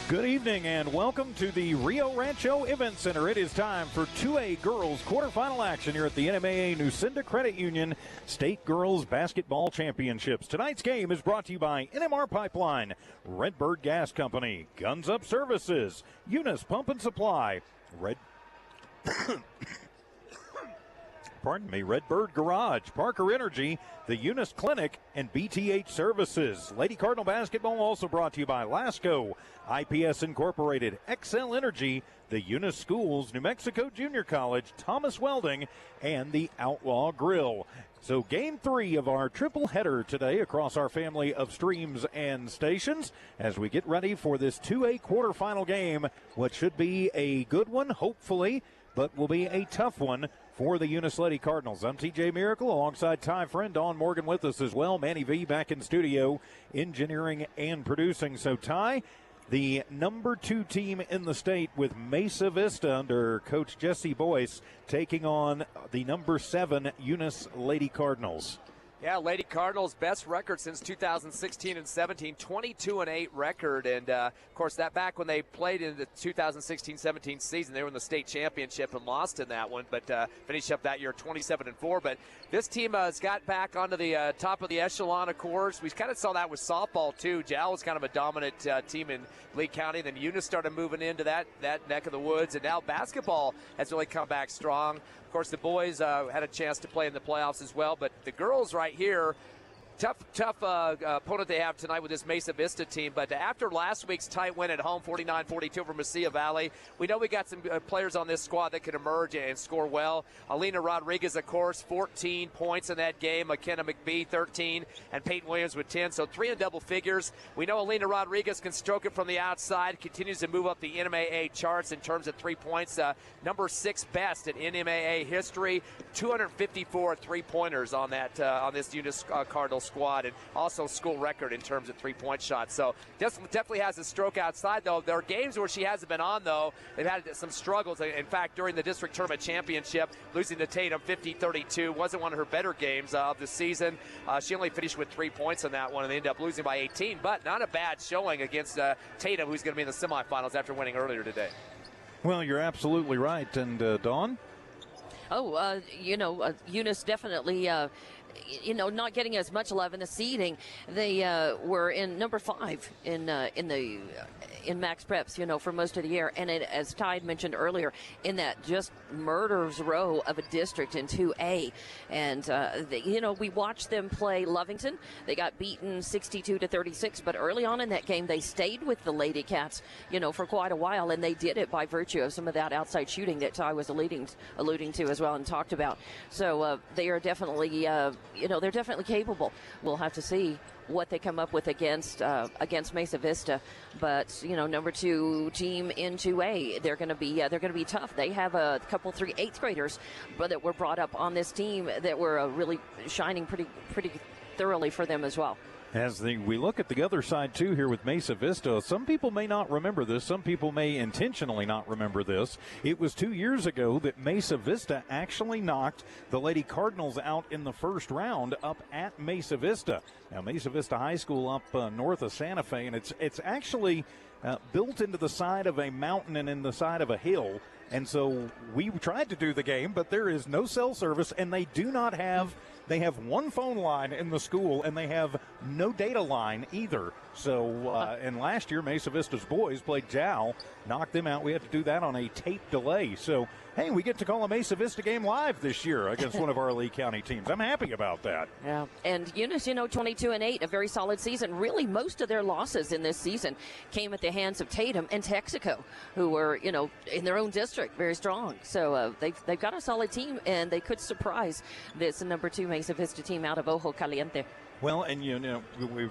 Good evening and welcome to the Rio Rancho Event Center. It is time for 2A Girls quarterfinal action here at the NMAA Nucinda Credit Union State Girls Basketball Championships. Tonight's game is brought to you by NMR Pipeline, Redbird Gas Company, Guns Up Services, Eunice Pump and Supply, Redbird Garage, Parker Energy, the Eunice Clinic, and BTH Services. Lady Cardinal Basketball also brought to you by Lasco, IPS Incorporated, XL Energy, the Eunice Schools, New Mexico Junior College, Thomas Welding, and the Outlaw Grill. So game 3 of our triple header today across our family of streams and stations as we get ready for this 2A quarterfinal game, what should be a good one, hopefully, but will be a tough one for the Eunice Lady Cardinals. I'm TJ Miracle alongside Ty Friend, Dawn Morgan with us as well. Manny V back in studio, engineering and producing. So Ty, the number 2 team in the state with Mesa Vista under Coach Jesse Boyce taking on the number 7 Eunice Lady Cardinals. Yeah, Lady Cardinals' best record since 2016 and 17, 22-8 record. And, of course, that back when they played in the 2016-17 season, they were in the state championship and lost in that one, but finished up that year 27-4. But this team has got back onto the top of the echelon, of course. We kind of saw that with softball, too. Jal was kind of a dominant team in Lee County. Then Eunice started moving into that neck of the woods. And now basketball has really come back strong. Of course, the boys had a chance to play in the playoffs as well, but the girls right here, tough opponent they have tonight with this Mesa Vista team. But after last week's tight win at home, 49-42 over Mesilla Valley, we know we got some players on this squad that can emerge and score well. Alina Rodriguez, of course, 14 points in that game. McKenna McBee, 13, and Peyton Williams with 10. So 3 in double figures. We know Alina Rodriguez can stroke it from the outside, continues to move up the NMAA charts in terms of 3 points. Number 6 best in NMAA history. 254 3-pointers on that on this Eunice Cardinals squad, and also school record in terms of 3-point shots. So definitely has a stroke outside, though. There are games where she hasn't been on, though. They've had some struggles. In fact, during the district tournament championship, losing to Tatum 50-32 wasn't one of her better games of the season. She only finished with 3 points in that one, and they ended up losing by 18, but not a bad showing against Tatum, who's going to be in the semifinals after winning earlier today. Well, you're absolutely right. And Dawn? Eunice definitely, not getting as much love in the seeding. They were in number 5 in Max Preps, for most of the year. And as Ty mentioned earlier, in that just murderer's row of a district in 2A. And, we watched them play Lovington. They got beaten 62-36. But early on in that game, they stayed with the Lady Cats, for quite a while. And they did it by virtue of some of that outside shooting that Ty was alluding to as well and talked about. So they are definitely, they're definitely capable. We'll have to see what they come up with against Mesa Vista, but number 2 team in 2A, they're going to be tough. They have a couple 3 8th graders, but that were brought up on this team that were really shining pretty thoroughly for them as well. As we look at the other side, too, here with Mesa Vista, some people may not remember this. Some people may intentionally not remember this. It was 2 years ago that Mesa Vista actually knocked the Lady Cardinals out in the first round up at Mesa Vista. Now, Mesa Vista High School up north of Santa Fe, and it's actually built into the side of a mountain and in the side of a hill. And so we tried to do the game, but there is no cell service, and they do not have – they have one phone line in the school, and they have no data line either. So, and last year, Mesa Vista's boys played Jow, knocked them out. We had to do that on a tape delay. So, hey, we get to call a Mesa Vista game live this year against one of our Lee County teams. I'm happy about that. Yeah, and Eunice, 22-8, a very solid season. Really, most of their losses in this season came at the hands of Tatum and Texaco, who were, in their own district, very strong. So they've got a solid team, and they could surprise this number 2 Mesa Vista team out of Ojo Caliente. Well, and,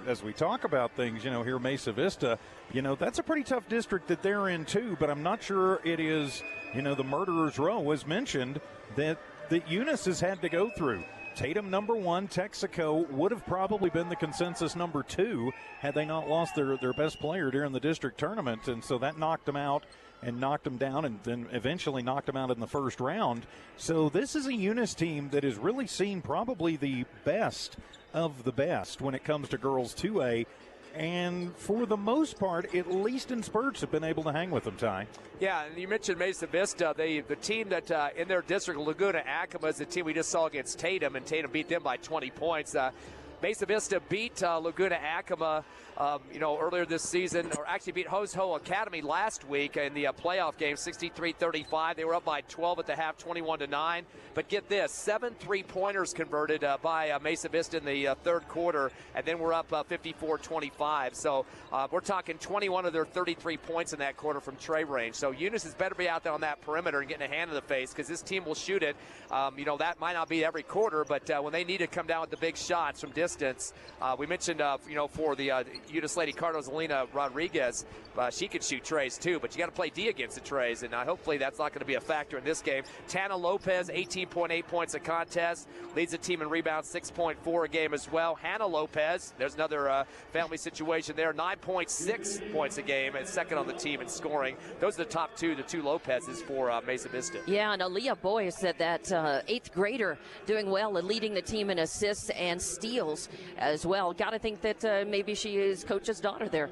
as we talk about things, here Mesa Vista, that's a pretty tough district that they're in, too. But I'm not sure it is, the murderer's row, as mentioned, that Eunice has had to go through. Tatum number 1, Texaco would have probably been the consensus number 2 had they not lost their best player during the district tournament. And so that knocked them out and knocked them down and then eventually knocked them out in the first round. So this is a Eunice team that has really seen probably the best of the best when it comes to girls 2A. and for the most part, at least in spurts, have been able to hang with them, Ty. Yeah, and you mentioned Mesa Vista. The team that in their district, Laguna Acoma, is the team we just saw against Tatum, and Tatum beat them by 20 points. Mesa Vista beat Laguna Acoma, earlier this season, or actually beat Hose Ho Academy last week in the playoff game, 63-35. They were up by 12 at the half, 21-9. But get this, 7 3-pointers converted by Mesa Vista in the third quarter, and then we're up 54-25. So we're talking 21 of their 33 points in that quarter from Trey range. So Eunice has better be out there on that perimeter and getting a hand in the face, because this team will shoot it. That might not be every quarter, but when they need to come down with the big shots from distance, we mentioned, for the Eunice Lady Cardinals, Alina Rodriguez, she can shoot trays too, but you got to play D against the trays, and hopefully that's not going to be a factor in this game. Tana Lopez, 18.8 points a contest, leads the team in rebounds, 6.4 a game as well. Hannah Lopez, there's another family situation there, 9.6 points a game, and second on the team in scoring. Those are the top two, the two Lopez's for Mesa Vista. Yeah, and Aaliyah Boy said that 8th grader doing well and leading the team in assists and steals as well. Got to think that maybe she is Coach's daughter there.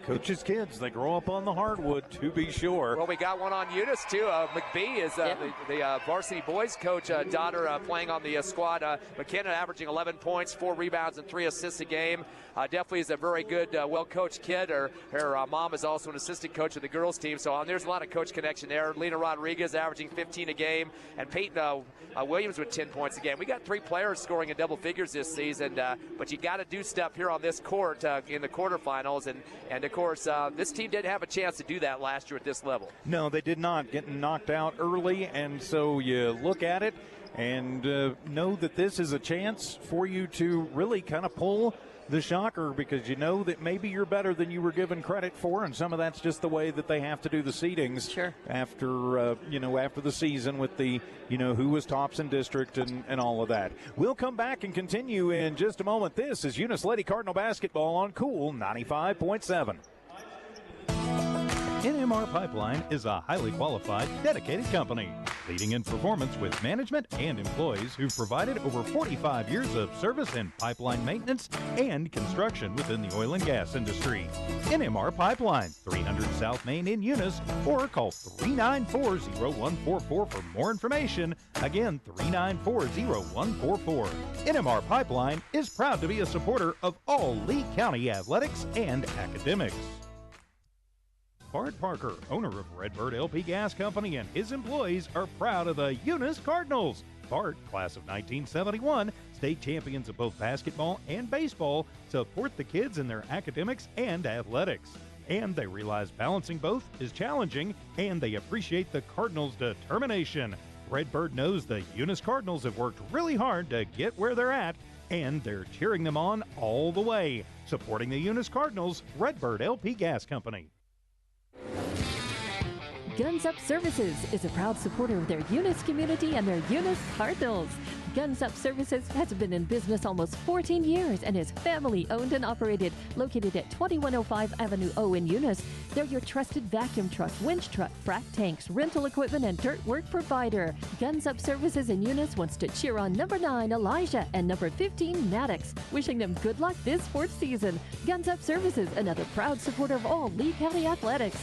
Coach's kids, they grow up on the hardwood, to be sure. Well, we got one on Eunice, too. McBee is the varsity boys coach daughter playing on the squad. McKenna averaging 11 points, 4 rebounds, and 3 assists a game. Definitely is a very good, well-coached kid. Her mom is also an assistant coach of the girls team, so there's a lot of coach connection there. Lena Rodriguez averaging 15 a game, and Peyton Williams with 10 points a game. We got 3 players scoring in double figures this season, but you got to do stuff here on this court in the quarterfinals, and of course, this team didn't have a chance to do that last year at this level. No, they did not, getting knocked out early, and so you look at it and know that this is a chance for you to really kind of pull the shocker, because you know that maybe you're better than you were given credit for, and some of that's just the way that they have to do the seedings. Sure. After the season with the who was tops in district and all of that. We'll come back and continue in just a moment. This is Eunice Lady Cardinal basketball on Cool 95.7. NMR Pipeline is a highly qualified, dedicated company, leading in performance with management and employees who've provided over 45 years of service in pipeline maintenance and construction within the oil and gas industry. NMR Pipeline, 300 South Main in Eunice, or call 394-0144 for more information. Again, 394-0144. NMR Pipeline is proud to be a supporter of all Lee County athletics and academics. Bart Parker, owner of Redbird LP Gas Company, and his employees are proud of the Eunice Cardinals. Bart, class of 1971, state champions of both basketball and baseball, support the kids in their academics and athletics. And they realize balancing both is challenging, and they appreciate the Cardinals' determination. Redbird knows the Eunice Cardinals have worked really hard to get where they're at, and they're cheering them on all the way. Supporting the Eunice Cardinals, Redbird LP Gas Company. Guns Up Services is a proud supporter of their Eunice community and their Eunice Cardinals. Guns Up Services has been in business almost 14 years and is family owned and operated, located at 2105 Avenue O in Eunice. They're your trusted vacuum truck, winch truck, frac tanks, rental equipment, and dirt work provider. Guns Up Services in Eunice wants to cheer on number 9 Elijah and number 15 Maddox, wishing them good luck this sports season. Guns Up Services, another proud supporter of all Lee County athletics.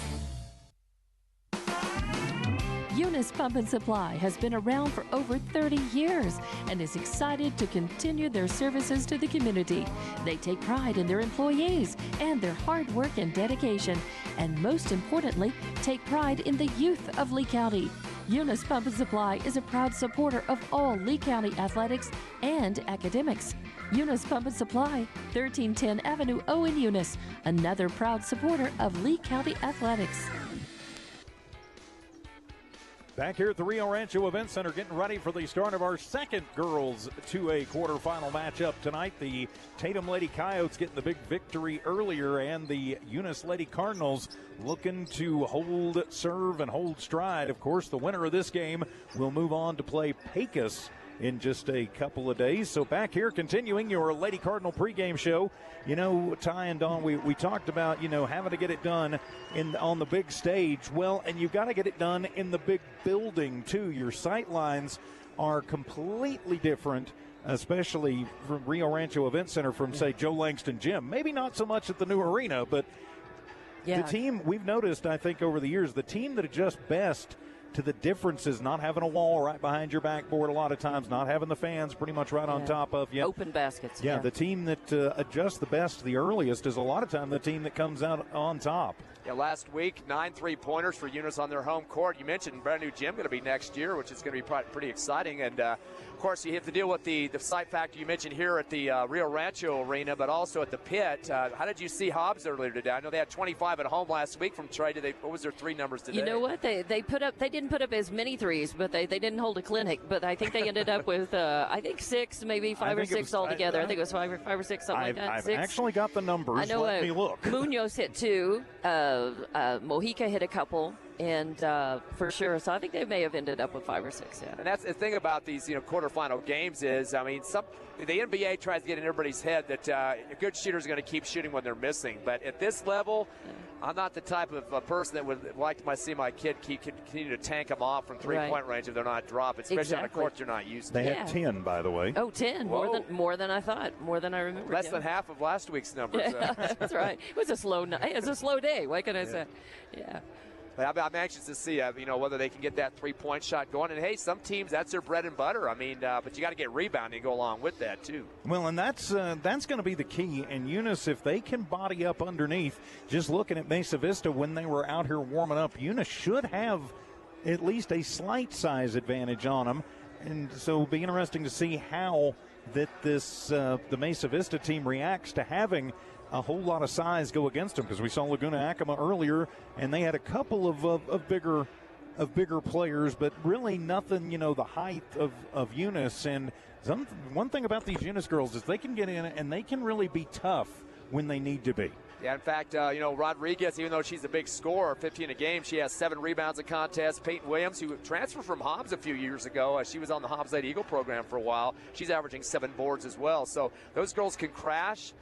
Eunice Pump and Supply has been around for over 30 years and is excited to continue their services to the community. They take pride in their employees and their hard work and dedication, and most importantly, take pride in the youth of Lee County. Eunice Pump and Supply is a proud supporter of all Lee County athletics and academics. Eunice Pump and Supply, 1310 Avenue O in Eunice, another proud supporter of Lee County athletics. Back here at the Rio Rancho Event Center, getting ready for the start of our second girls 2A quarterfinal matchup tonight. The Tatum Lady Coyotes getting the big victory earlier, and the Eunice Lady Cardinals looking to hold serve and hold stride. Of course, the winner of this game will move on to play Pecos in just a couple of days. So back here, continuing your Lady Cardinal pregame show. Ty and Dawn, we talked about, having to get it done on the big stage. Well, and you've got to get it done in the big building, too. Your sight lines are completely different especially from Rio Rancho Event Center from, say, Joe Langston Gym. Maybe not so much at the new arena, but the team, we've noticed, I think, over the years, the team that adjusts best to the differences, not having a wall right behind your backboard a lot of times, not having the fans pretty much right on top of you. Open baskets. Yeah, the team that adjusts the best the earliest is a lot of time the team that comes out on top. Yeah, last week, 9 3-pointers for Eunice on their home court. You mentioned brand new gym going to be next year, which is going to be pretty exciting. And, of course, you have to deal with the site factor you mentioned here at the Rio Rancho Arena, but also at the pit. How did you see Hobbs earlier today? I know they had 25 at home last week from Trey. What was their 3 numbers today? You know what? They didn't put up as many threes, but they didn't hold a clinic. But I think they ended up with, I think 6, maybe 5 or 6 altogether. I think it was 5 or 6, something like that. I've 6. actually got the numbers. I know. Let me look. Munoz hit 2. Mojica hit a couple, and for sure. So I think they may have ended up with 5 or 6. Yeah. And that's the thing about these, quarterfinal games is, I mean, the NBA tries to get in everybody's head that a good shooter is going to keep shooting when they're missing. But at this level, I'm not the type of person that would like to see my kid continue to tank them off from three-point range if they're not dropping, especially on a court you're not used to. They had 10, by the way. Oh, 10. More than I thought. More than I remember. Less than half of last week's numbers. That's right. It was a slow night. It was a slow day. What can I say? Yeah. But I'm anxious to see, whether they can get that three-point shot going. And, hey, some teams, that's their bread and butter. I mean, but you got to get rebounding to go along with that, too. Well, and that's going to be the key. And Eunice, if they can body up underneath, just looking at Mesa Vista when they were out here warming up, Eunice should have at least a slight size advantage on them. And so it'll be interesting to see how that the Mesa Vista team reacts to having a whole lot of size go against them, because we saw Laguna Acoma earlier, and they had a couple of bigger players, but really nothing, the height of Eunice. And one thing about these Eunice girls is they can get in and they can really be tough when they need to be. Yeah, in fact, Rodriguez, even though she's a big scorer, 15 a game, she has 7 rebounds a contest. Peyton Williams, who transferred from Hobbs a few years ago, she was on the Hobbs Lady Eagle program for a while. She's averaging 7 boards as well. So those girls can crash.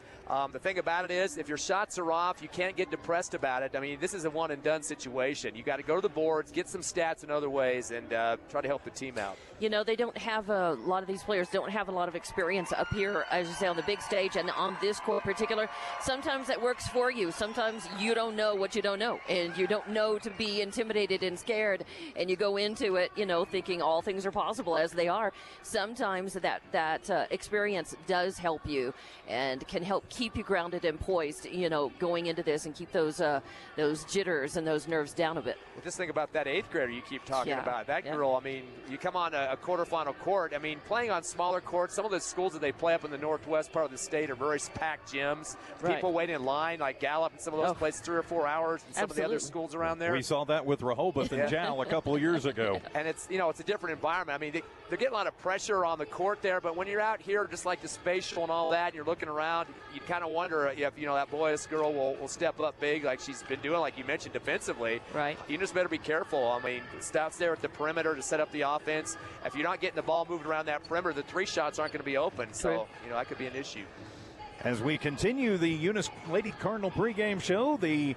The thing about it is, if your shots are off, you can't get depressed about it. I mean, this is a one-and-done situation. You got to go to the boards, get some stats in other ways, and try to help the team out. They don't have a lot of these players don't have a lot of experience up here, as you say, on the big stage and on this court in particular. Sometimes that works for you. Sometimes you don't know what you don't know, and you don't know to be intimidated and scared, and you go into it, thinking all things are possible as they are. Sometimes that experience does help you and can help keep you grounded and poised, going into this, and keep those jitters and those nerves down a bit. Well, just think about that 8th grader you keep talking about. That girl, I mean, you come on a quarterfinal court. I mean, playing on smaller courts, some of the schools that they play up in the northwest part of the state are very packed gyms. Right. People waiting in line, like Gallup and some of those places, 3 or 4 hours, and some of the other schools around there. We saw that with Rehoboth and Jal a couple of years ago. And it's, it's a different environment. I mean, they're getting a lot of pressure on the court there, but when you're out here, just like the spatial and all that, and you're looking around, you kind of wonder if, that boy, this girl will step up big like she's been doing, like you mentioned, defensively. Right. You just better be careful. I mean, stops there at the perimeter to set up the offense. If you're not getting the ball moved around that perimeter, the 3 shots aren't going to be open. So, that could be an issue. As we continue the Eunice Lady Cardinal pregame show, the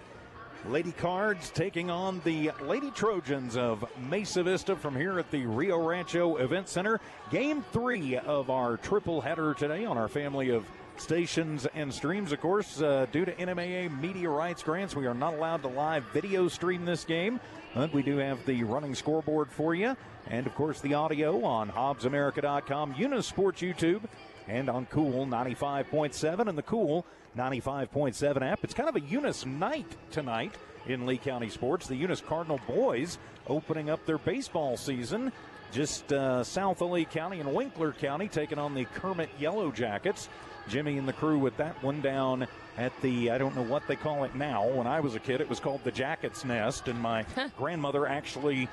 Lady Cards taking on the Lady Trojans of Mesa Vista from here at the Rio Rancho Event Center. Game 3 of our triple header today on our family of stations and streams. Of course, due to NMAA media rights grants, we are not allowed to live video stream this game, but we do have the running scoreboard for you, and of course the audio on HobbsAmerica.com, Eunice Sports YouTube, and on Cool 95.7 and the Cool 95.7 app. It's kind of a Eunice night tonight in Lee County sports. The Eunice Cardinal boys opening up their baseball season just south of Lee County and Winkler County, taking on the Kermit Yellow Jackets. Jimmy and the crew with that one down at the, I don't know what they call it now. When I was a kid, it was called the Jacket's Nest, and my grandmother actually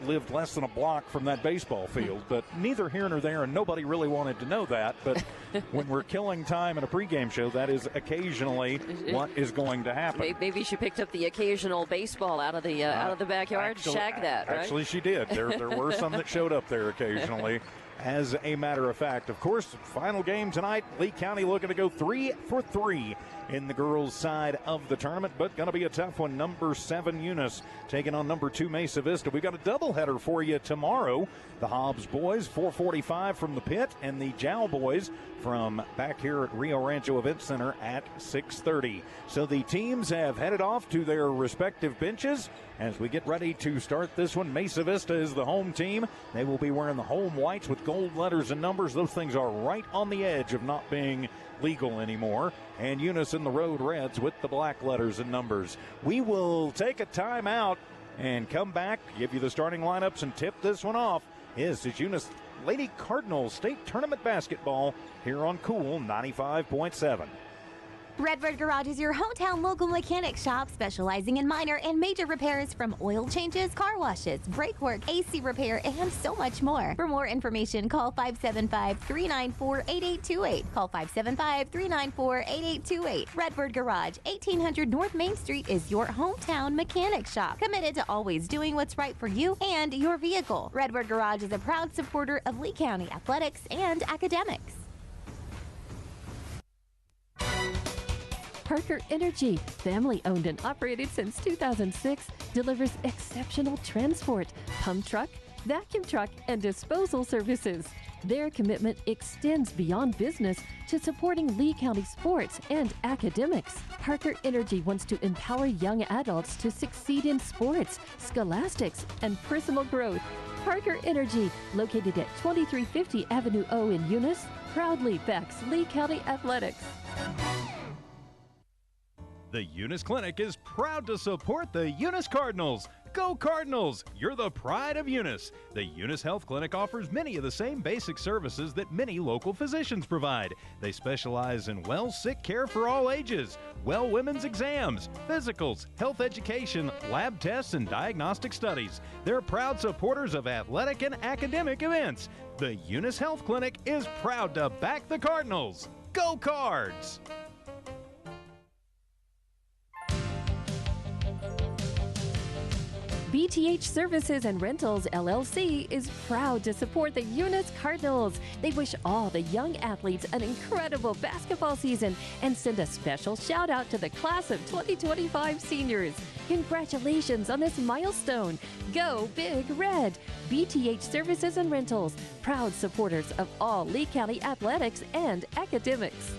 lived less than a block from that baseball field. But neither here nor there, and nobody really wanted to know that. But when we're killing time in a pregame show, that is occasionally what is going to happen. Maybe she picked up the occasional baseball out of the backyard, shagged that, right? Actually, she did. There were some that showed up there occasionally. as a matter of fact. Of course, final game tonight, Lee County looking to go 3 for 3 in the girls' side of the tournament, but going to be a tough one. Number 7 Eunice taking on number 2 Mesa Vista. We've got a doubleheader for you tomorrow. The Hobbs boys, 4:45 from the pit, and the Jowl boys from back here at Rio Rancho Event Center at 6:30. So the teams have headed off to their respective benches as we get ready to start this one. Mesa Vista is the home team. They will be wearing the home whites with gold letters and numbers. Those things are right on the edge of not being legal anymore. And Eunice in the road reds with the black letters and numbers. We will take a timeout and come back, give you the starting lineups, and tip this one off. This is Eunice Lady Cardinals State Tournament Basketball here on Cool 95.7. Redbird Garage is your hometown local mechanic shop specializing in minor and major repairs from oil changes, car washes, brake work, AC repair, and so much more. For more information, call 575-394-8828. Call 575-394-8828. Redbird Garage, 1800 North Main Street is your hometown mechanic shop, committed to always doing what's right for you and your vehicle. Redbird Garage is a proud supporter of Lee County athletics and academics. Parker Energy, family owned and operated since 2006, delivers exceptional transport, pump truck, vacuum truck, and disposal services. Their commitment extends beyond business to supporting Lee County sports and academics. Parker Energy wants to empower young adults to succeed in sports, scholastics, and personal growth. Parker Energy, located at 2350 Avenue O in Eunice, proudly backs Lee County athletics. The Eunice Clinic is proud to support the Eunice Cardinals. Go Cardinals! You're the pride of Eunice. The Eunice Health Clinic offers many of the same basic services that many local physicians provide. They specialize in sick care for all ages, women's exams, physicals, health education, lab tests, and diagnostic studies. They're proud supporters of athletic and academic events. The Eunice Health Clinic is proud to back the Cardinals. Go Cards! BTH Services and Rentals, LLC is proud to support the Eunice Cardinals. They wish all the young athletes an incredible basketball season and send a special shout out to the class of 2025 seniors. Congratulations on this milestone. Go Big Red. BTH Services and Rentals, proud supporters of all Lee County athletics and academics.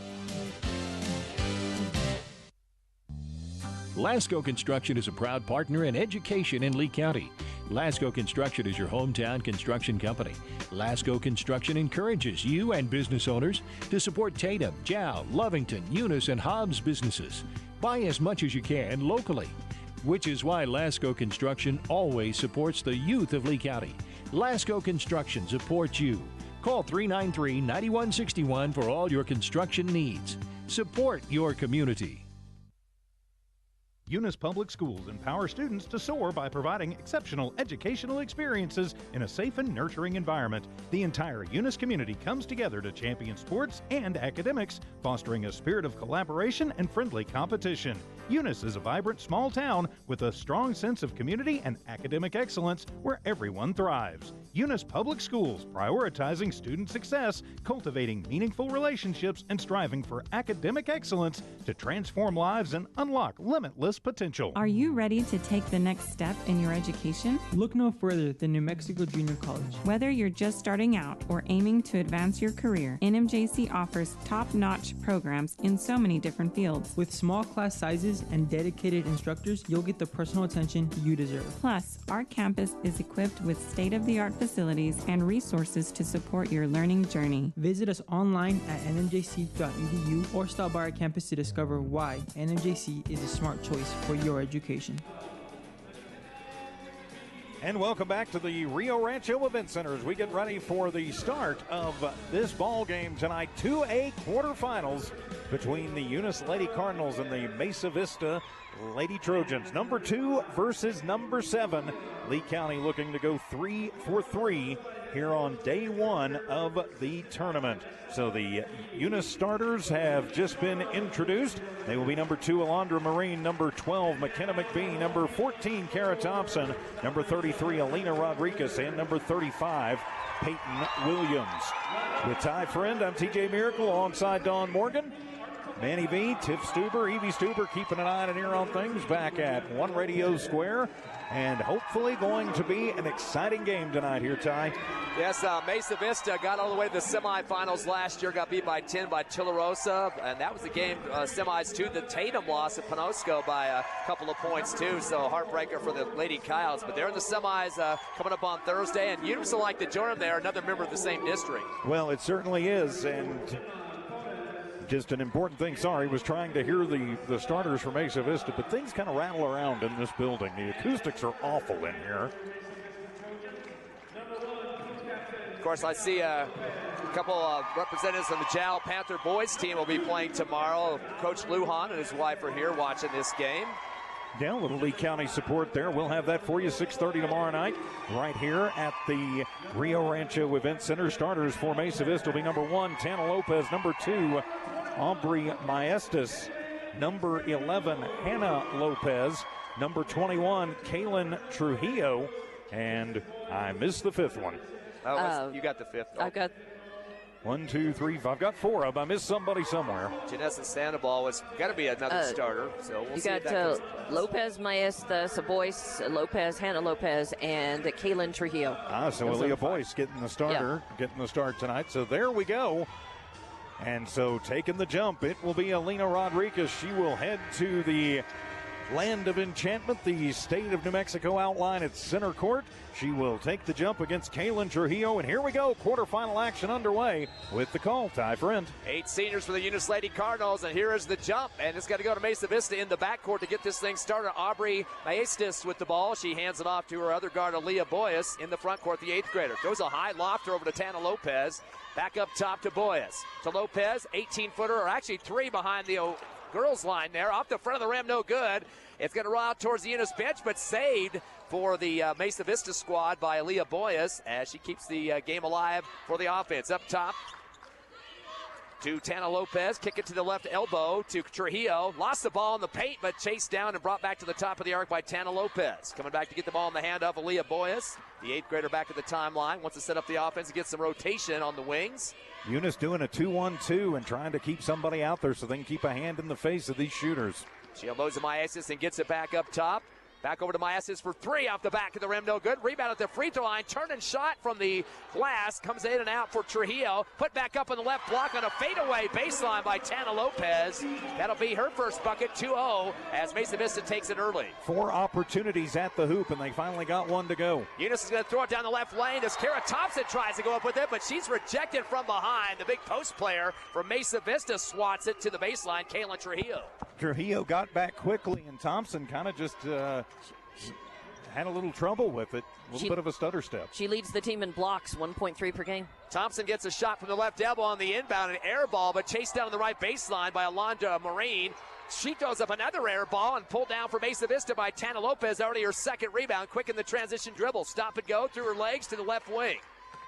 Lasco Construction is a proud partner in education in Lee County. Lasco Construction is your hometown construction company. Lasco Construction encourages you and business owners to support Tatum, Jow, Lovington, Eunice, and Hobbs businesses. Buy as much as you can locally, which is why Lasco Construction always supports the youth of Lee County. Lasco Construction supports you. Call 393-9161 for all your construction needs. Support your community. Eunice Public Schools empower students to soar by providing exceptional educational experiences in a safe and nurturing environment. The entire Eunice community comes together to champion sports and academics, fostering a spirit of collaboration and friendly competition. Eunice is a vibrant small town with a strong sense of community and academic excellence where everyone thrives. Eunice Public Schools, prioritizing student success, cultivating meaningful relationships, and striving for academic excellence to transform lives and unlock limitless potential. Are you ready to take the next step in your education? Look no further than New Mexico Junior College. Whether you're just starting out or aiming to advance your career, NMJC offers top-notch programs in so many different fields. With small class sizes and dedicated instructors, you'll get the personal attention you deserve. Plus, our campus is equipped with state-of-the-art facilities and resources to support your learning journey. Visit us online at nmjc.edu or stop by our campus to discover why NMJC is a smart choice for your education. And welcome back to the Rio Rancho Event Center as we get ready for the start of this ball game tonight. 2A quarterfinals between the Eunice Lady Cardinals and the Mesa Vista Lady Trojans. Number 2 versus number 7. Lee County looking to go 3 for 3 here on day 1 of the tournament. So the Eunice starters have just been introduced. They will be number 2, Alondra Marine, number 12, McKenna McBee, number 14, Kara Thompson, number 33, Alina Rodriguez, and number 35, Peyton Williams. With Ty Friend, I'm TJ Miracle alongside Dawn Morgan. Manny V, Tiff Stuber, Evie Stuber keeping an eye and an ear on things back at One Radio Square. And hopefully going to be an exciting game tonight here, Ty. Yes, Mesa Vista got all the way to the semifinals last year, got beat by 10 by Tularosa, and that was the game semis to the Tatum loss at Penosco by a couple of points too, so a heartbreaker for the Lady Coyotes. But they're in the semis coming up on Thursday, and Eunice will like to join them there, another member of the same district. Well, it certainly is, and just an important thing, was trying to hear the starters from Mesa Vista, but things kind of rattle around in this building. The acoustics are awful in here. Of course, I see a couple of representatives from the Jal Panther boys team will be playing tomorrow. Coach Lujan and his wife are here watching this game. Yeah, a little Lee County support there. We'll have that for you 6:30 tomorrow night right here at the Rio Rancho Event Center. Starters for Mesa Vista will be number 1, Tana Lopez, number 2, Aubrey Maestas, number 11, Hannah Lopez, number 21, Kaylin Trujillo, and I missed the 5th one. You got the 5th. I've got 1, 2, 3, 5. I've got 4 of them. I missed somebody somewhere. Janessa Sandoval was got to be another starter. So we'll see. You got Lopez, Maestas, Boyce, Lopez, Hannah Lopez, and Kaylin Trujillo. So Aaliyah Boyce getting the starter, getting the start tonight. So there we go. And so taking the jump, it will be Alina Rodriguez. She will head to the Land of Enchantment, the state of New Mexico outline at center court. She will take the jump against Kaylin Trujillo. And here we go, quarterfinal action underway with the call. Ty Friend. 8 seniors for the Eunice Lady Cardinals, and here is the jump. And it's got to go to Mesa Vista in the backcourt to get this thing started. Aubrey Maestas with the ball. She hands it off to her other guard, Aaliyah Boyce, in the front court, the 8th grader. Goes a high lofter over to Tana Lopez. Back up top to Boyce. To Lopez, 18-footer, or actually 3 behind the girls line there. Off the front of the rim, no good. It's going to roll out towards the Eunice bench, but saved for the Mesa Vista squad by Aaliyah Boyce as she keeps the game alive for the offense. Up top to Tana Lopez. Kick it to the left elbow to Trujillo. Lost the ball in the paint, but chased down and brought back to the top of the arc by Tana Lopez. Coming back to get the ball in the hand of Aaliyah Boyce. The 8th grader back at the timeline. Wants to set up the offense and get some rotation on the wings. Eunice doing a 2-1-2 and trying to keep somebody out there so they can keep a hand in the face of these shooters. She unloads to Maestas and gets it back up top. Back over to Maestas for 3 off the back of the rim. No good. Rebound at the free throw line. Turn and shot from the glass. Comes in and out for Trujillo. Put back up on the left block on a fadeaway baseline by Tana Lopez. That'll be her first bucket, 2-0, as Mesa Vista takes it early. 4 opportunities at the hoop, and they finally got 1 to go. Eunice is going to throw it down the left lane as Kara Thompson tries to go up with it, but she's rejected from behind. The big post player from Mesa Vista swats it to the baseline, Kaylin Trujillo. Trujillo got back quickly, and Thompson kind of just had a little trouble with it. A little bit of a stutter step. She leads the team in blocks, 1.3 per game. Thompson gets a shot from the left elbow on the inbound, an air ball, but chased down on the right baseline by Alondra Marine. She throws up another air ball and pulled down for Mesa Vista by Tana Lopez, already her 2nd rebound. Quick in the transition dribble. Stop and go through her legs to the left wing.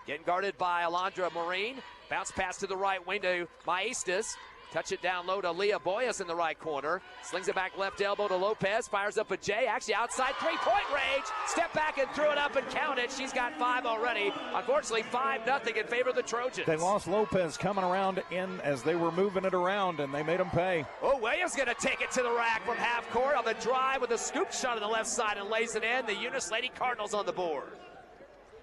Getting guarded by Alondra Marine. Bounce pass to the right wing to Maestas. Touch it down low to Leah Boyce in the right corner. Slings it back left elbow to Lopez. Fires up a J. Actually outside 3-point range. Step back and threw it up and counted. She's got 5 already. Unfortunately, 5-0 in favor of the Trojans. They lost Lopez coming around in as they were moving it around, and they made them pay. Oh, Williams going to take it to the rack from half court on the drive with a scoop shot on the left side and lays it in. The Eunice Lady Cardinals on the board.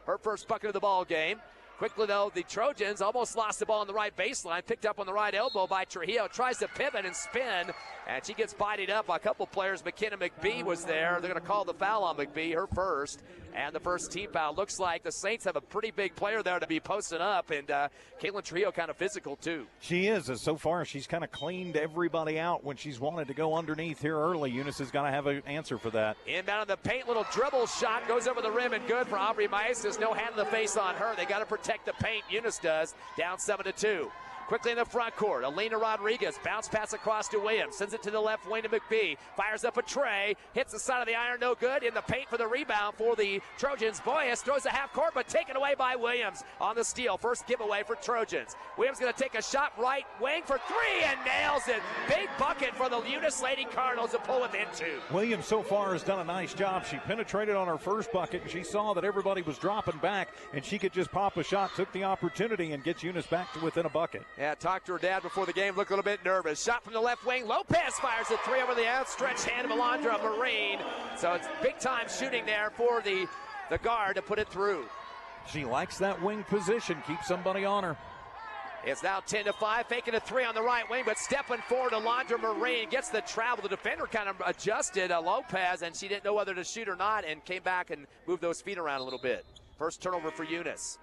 Her first bucket of the ball game. Quickly, though, the Trojans almost lost the ball on the right baseline. Picked up on the right elbow by Trujillo. Tries to pivot and spin, and she gets bodied up by a couple players. McKenna McBee was there. They're going to call the foul on McBee, her first, and the first team foul. Looks like the Saints have a pretty big player there to be posting up, and Kaylin Trujillo kind of physical, too. She is, as so far she's kind of cleaned everybody out when she's wanted to go underneath here early. Eunice has got to have an answer for that. Inbound on the paint, little dribble shot, goes over the rim and good for Aubrey Maestas. No hand in the face on her. They got to protect the paint. Eunice does. Down 7-2. Quickly in the front court, Alina Rodriguez, bounce pass across to Williams, sends it to the left wing to McBee, fires up a tray, hits the side of the iron, no good, in the paint for the rebound for the Trojans. Boyes throws a half court, but taken away by Williams on the steal. First giveaway for Trojans. Williams going to take a shot right wing for three and nails it. Big bucket for the Eunice Lady Cardinals to pull within two. Williams so far has done a nice job. She penetrated on her first bucket, and she saw that everybody was dropping back, and she could just pop a shot, took the opportunity, and gets Eunice back to within a bucket. Yeah, talked to her dad before the game, looked a little bit nervous. Shot from the left wing. Lopez fires a three over the outstretched hand of Alondra Marine. So it's big time shooting there for the guard to put it through. She likes that wing position. Keep somebody on her. It's now 10-5, faking a three on the right wing, but stepping forward, Alondra Marine gets the travel. The defender kind of adjusted Lopez, and she didn't know whether to shoot or not, and came back and moved those feet around a little bit. First turnover for Eunice.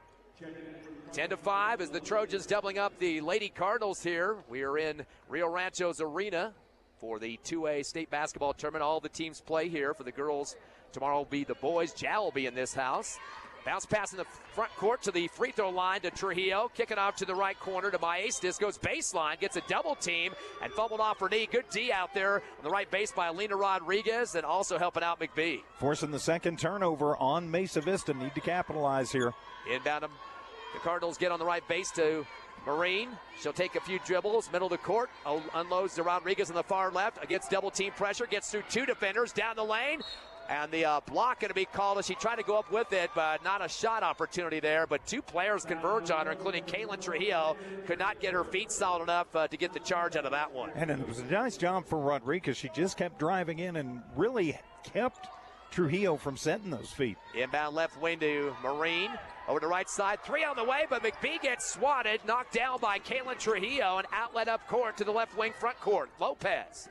10-5 as the Trojans doubling up the Lady Cardinals here. We are in Rio Rancho's arena for the 2A state basketball tournament. All the teams play here. For the girls, tomorrow will be the boys. Jal will be in this house. Bounce pass in the front court to the free throw line to Trujillo. Kicking off to the right corner to Maestas. Goes baseline, gets a double team, and fumbled off her knee. Good D out there on the right base by Alina Rodriguez, and also helping out McBee. Forcing the second turnover on Mesa Vista. Need to capitalize here. Inbound them. The Cardinals get on the right base to Marine. She'll take a few dribbles, middle of the court, unloads to Rodriguez on the far left, against double team pressure, gets through two defenders down the lane, and the block going to be called as she tried to go up with it, but not a shot opportunity there. But two players converge on her, including Kaylin Trujillo. Could not get her feet solid enough to get the charge out of that one. And it was a nice job for Rodriguez. She just kept driving in and really kept Trujillo from setting those feet. Inbound left wing to Marine. Over the right side, three on the way, but McBee gets swatted, knocked down by Kaylin Trujillo, and outlet up court to the left wing front court. Lopez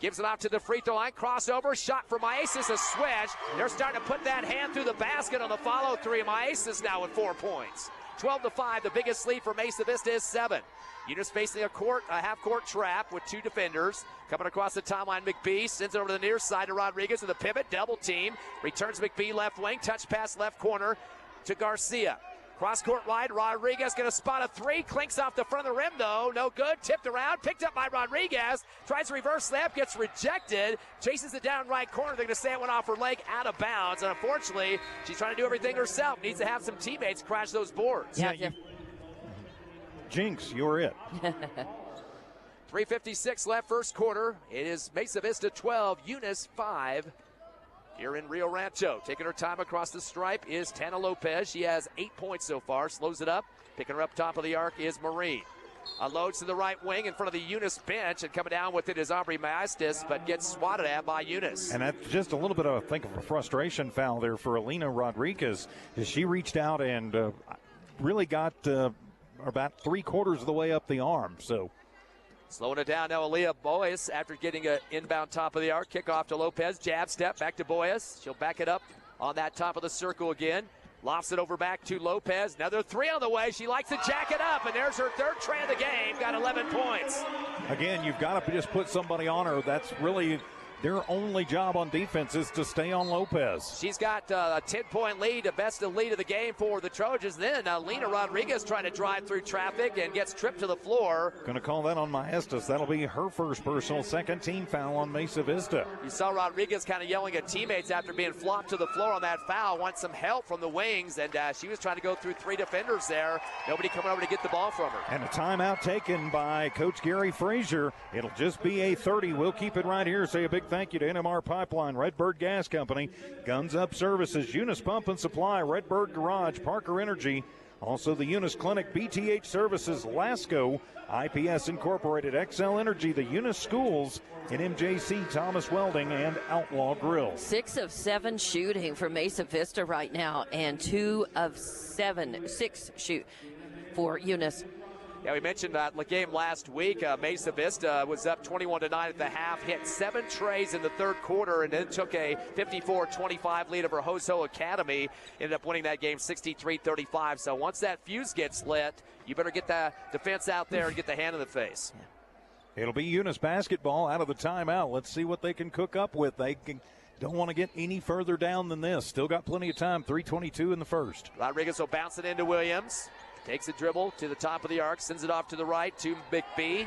gives it off to the free throw line, crossover, shot for Maestas, a switch. They're starting to put that hand through the basket on the follow three. Maestas now with 4 points. 12-5, the biggest lead for Mesa Vista is 7. Eunice facing a half-court trap with two defenders. Coming across the timeline, McBee sends it over to the near side to Rodriguez with a pivot, double team. Returns McBee left wing, touch pass left corner to Garcia. Cross-court wide, Rodriguez going to spot a three. Clinks off the front of the rim, though. No good. Tipped around, picked up by Rodriguez. Tries to reverse layup, gets rejected. Chases it down right corner. They're going to say it went off her leg out of bounds. And unfortunately, she's trying to do everything herself. Needs to have some teammates crash those boards. Yeah. Jinx, you're it. 3:56 left first quarter. It is Mesa Vista 12, Eunice 5. Here in Rio Rancho, taking her time across the stripe is Tana Lopez. She has 8 points so far, slows it up. Picking her up top of the arc is Marine. Unloads to the right wing in front of the Eunice bench, and coming down with it is Aubrey Maestas, but gets swatted at by Eunice. And that's just a little bit of, I think, of a frustration foul there for Alina Rodriguez, as she reached out and really got about 3/4 of the way up the arm. So slowing it down now, Aaliyah Boyes after getting an inbound top of the arc. Kickoff to Lopez, jab step, back to Boyes. She'll back it up on that top of the circle again. Lofts it over back to Lopez. Another three on the way. She likes to jack it up, and there's her third tray of the game. Got 11 points. Again, you've got to just put somebody on her. That's really their only job on defense, is to stay on Lopez. She's got a 10-point lead, the best lead of the game for the Trojans. Then Alina Rodriguez trying to drive through traffic and gets tripped to the floor. Going to call that on Maestas. That'll be her first personal, second team foul on Mesa Vista. You saw Rodriguez kind of yelling at teammates after being flopped to the floor on that foul. Wants some help from the wings, and she was trying to go through three defenders there. Nobody coming over to get the ball from her. And a timeout taken by Coach Gary Frazier. It'll just be a 30. We'll keep it right here. Say a big thank you to NMR Pipeline, Redbird Gas Company, Guns Up Services, Eunice Pump and Supply, Redbird Garage, Parker Energy, also the Eunice Clinic, BTH Services, Lasco, IPS Incorporated, XL Energy, the Eunice Schools, NMJC, Thomas Welding, and Outlaw Grill. 6 of 7 shooting for Mesa Vista right now, and 2 of 6 shoot for Eunice. Yeah, we mentioned that the game last week. Mesa Vista was up 21-9 at the half, hit 7 trays in the third quarter, and then took a 54-25 lead over Hoso Academy. Ended up winning that game 63-35. So once that fuse gets lit, you better get the defense out there and get the hand in the face. It'll be Eunice basketball out of the timeout. Let's see what they can cook up with. Don't want to get any further down than this. Still got plenty of time. 3:22 in the first. Rodriguez will bounce it into Williams. Takes a dribble to the top of the arc, sends it off to the right to McBee.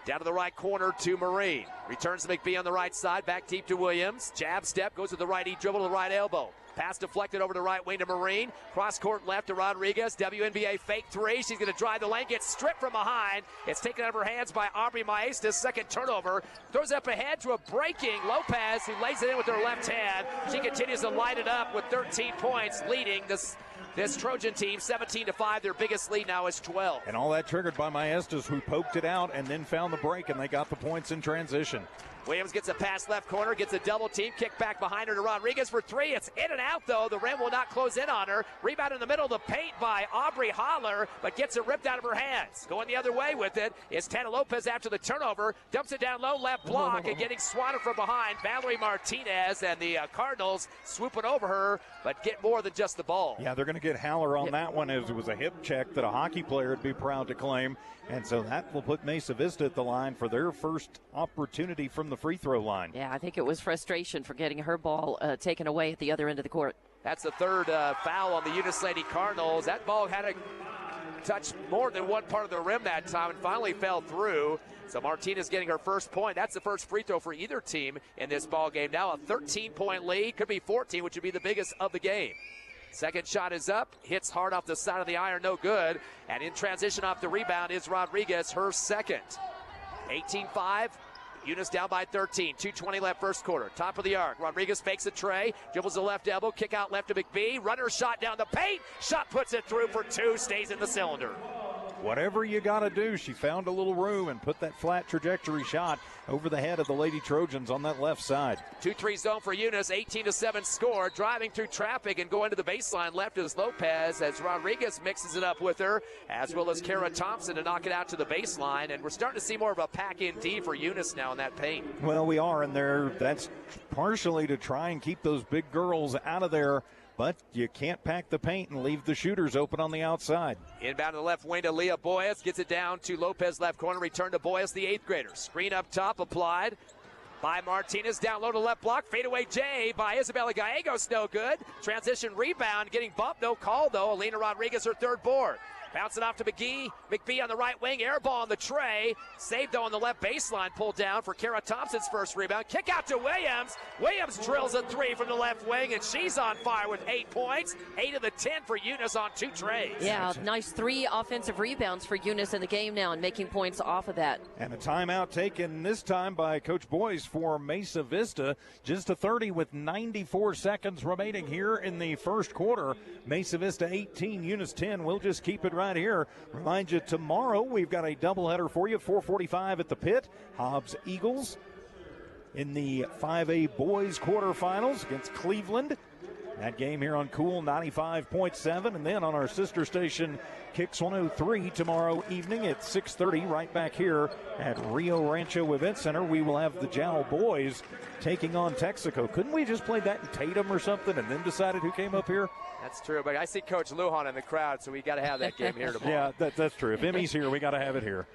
Down to the right corner to Marine. Returns to McBee on the right side, back deep to Williams. Jab step, goes to the right, dribble to the right elbow. Pass deflected over to right wing to Marine. Cross court left to Rodriguez. WNBA fake three. She's going to drive the lane, gets stripped from behind. It's taken out of her hands by Aubrey Maestas. Second turnover. Throws up ahead to a breaking Lopez, who lays it in with her left hand. She continues to light it up with 13 points, leading this Trojan team 17-5. Their biggest lead now is 12. And all that triggered by Maestas, who poked it out and then found the break, and they got the points in transition. Williams gets a pass left corner, gets a double team, kick back behind her to Rodriguez for three. It's in and out, though. The rim will not close in on her. Rebound in the middle of the paint by Aubrey Holler, but gets it ripped out of her hands. Going the other way with it is Tana Lopez after the turnover. Dumps it down low, left block, and getting swatted from behind. Valerie Martinez and the Cardinals swooping over her, but get more than just the ball. Yeah, they're going to get Haller on that one, as it was a hip check that a hockey player would be proud to claim. And so that will put Mesa Vista at the line for their first opportunity from the free throw line. Yeah, I think it was frustration for getting her ball taken away at the other end of the court. That's the third foul on the Eunice Lady Cardinals. That ball had to touch more than one part of the rim that time and finally fell through. So Martinez getting her first point. That's the first free throw for either team in this ball game. Now a 13-point lead, could be 14, which would be the biggest of the game. Second shot is up, hits hard off the side of the iron, no good. And in transition off the rebound is Rodriguez, her second. 18-5, Eunice down by 13, 2:20 left first quarter. Top of the arc, Rodriguez fakes a tray, dribbles the left elbow, kick out left to McBee, runner shot down the paint, shot puts it through for two, stays in the cylinder. Whatever you got to do, she found a little room and put that flat trajectory shot over the head of the Lady Trojans on that left side. 2-3 zone for Eunice, 18-7 score. Driving through traffic and going to the baseline left is Lopez as Rodriguez mixes it up with her, as well as Kara Thompson to knock it out to the baseline. And we're starting to see more of a pack-in D for Eunice now in that paint. Well, we are, and that's partially to try and keep those big girls out of there. But you can't pack the paint and leave the shooters open on the outside. Inbound to the left wing to Leah Boyes. Gets it down to Lopez left corner. Return to Boyes, the 8th grader. Screen up top applied by Martinez. Down low to left block. Fadeaway J by Isabella Gallegos. No good. Transition rebound. Getting bumped. No call, though. Alina Rodriguez, her third board. Bounce it off to McGee. McBee on the right wing. Air ball on the tray. Saved, though, on the left baseline. Pulled down for Kara Thompson's first rebound. Kick out to Williams. Williams drills a three from the left wing, and she's on fire with 8 points. 8 of the 10 for Eunice on 2 trays. Yeah, nice 3 offensive rebounds for Eunice in the game now and making points off of that. And a timeout taken this time by Coach Boyes for Mesa Vista. Just a 30 with 94 seconds remaining here in the first quarter. Mesa Vista 18, Eunice 10. We'll just keep it right here. Remind you, tomorrow we've got a doubleheader for you. 4:45 at the Pit. Hobbs Eagles in the 5A boys quarterfinals against Cleveland. That game here on Cool 95.7, and then on our sister station Kicks 103 tomorrow evening at 6:30 right back here at Rio Rancho Event Center. We will have the Jowl boys taking on Texaco. Couldn't we just play that in Tatum or something and then decided who came up here? That's true, but I see Coach Lujan in the crowd, so we got to have that game here tomorrow. Yeah, that's true. If Emmy's here, we got to have it here.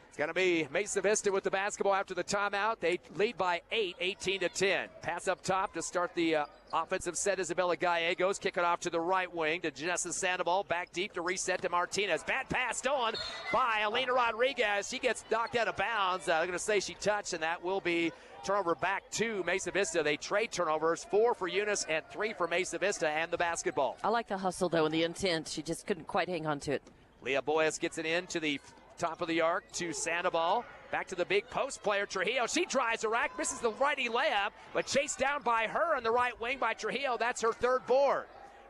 It's going to be Mesa Vista with the basketball after the timeout. They lead by 8, 18-10. Pass up top to start the offensive set. Isabella Gallegos kick it off to the right wing to Janessa Sandoval. Back deep to reset to Martinez. Bad pass stolen by Alina Rodriguez. She gets knocked out of bounds. They're going to say she touched, and that will be turnover back to Mesa Vista. They trade turnovers, 4 for Eunice and 3 for Mesa Vista and the basketball. I like the hustle, though, and the intent. She just couldn't quite hang on to it. Leah Boyes gets it in to the top of the arc to Sandoval. Back to the big post player, Trujillo. She drives the rack, misses the righty layup, but chased down by her on the right wing by Trujillo. That's her third board.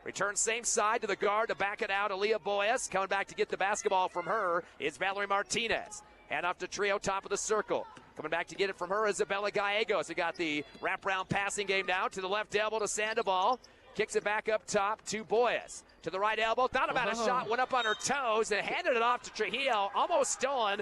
Return same side to the guard to back it out. Aaliyah Boyes coming back to get the basketball from her is Valerie Martinez. Hand off to Trio, top of the circle. Coming back to get it from her, Isabella Gallegos. They got the wraparound passing game now to the left elbow to Sandoval. Kicks it back up top to Boyes. To the right elbow, thought about a shot, went up on her toes and handed it off to Trujillo. Almost stolen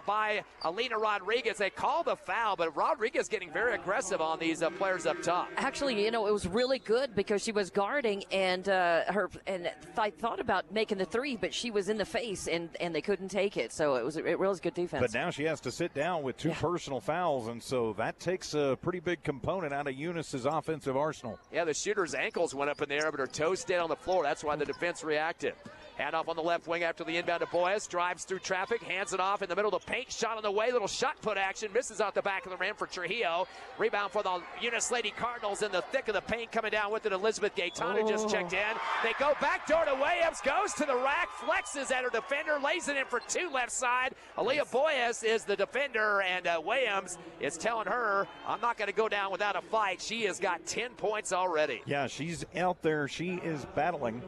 by Alina Rodriguez. They called the foul, but Rodriguez getting very aggressive on these players up top. Actually, it was really good because she was guarding and I thought about making the 3, but she was in the face and they couldn't take it. So it was good defense. But now she has to sit down with 2 personal fouls, and so that takes a pretty big component out of Eunice's offensive arsenal. Yeah, the shooter's ankles went up in the air, but her toes stayed on the floor. That's why the defense reacted. Hand off on the left wing after the inbound to Boyes. Drives through traffic, hands it off in the middle of the paint. Shot on the way, little shot put action. Misses out the back of the rim for Trujillo. Rebound for the Eunice Lady Cardinals in the thick of the paint. Coming down with it, Elizabeth Gaetan, who just checked in. They go back door to Williams. Goes to the rack, flexes at her defender, lays it in for two left side. Aaliyah Boyes is the defender, and Williams is telling her, I'm not going to go down without a fight. She has got 10 points already. Yeah, she's out there. She is battling.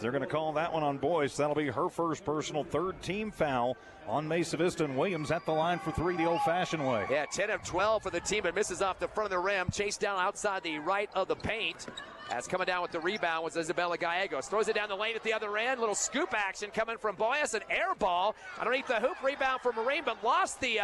They're going to call that one on Boyce. That'll be her first personal, third team foul on Mesa Vista, and Williams at the line for three the old-fashioned way. Yeah, 10 of 12 for the team, but misses off the front of the rim. Chased down outside the right of the paint. As coming down with the rebound was Isabella Gallegos. Throws it down the lane at the other end. Little scoop action coming from Boyes. An air ball underneath the hoop. Rebound for Marine, but lost the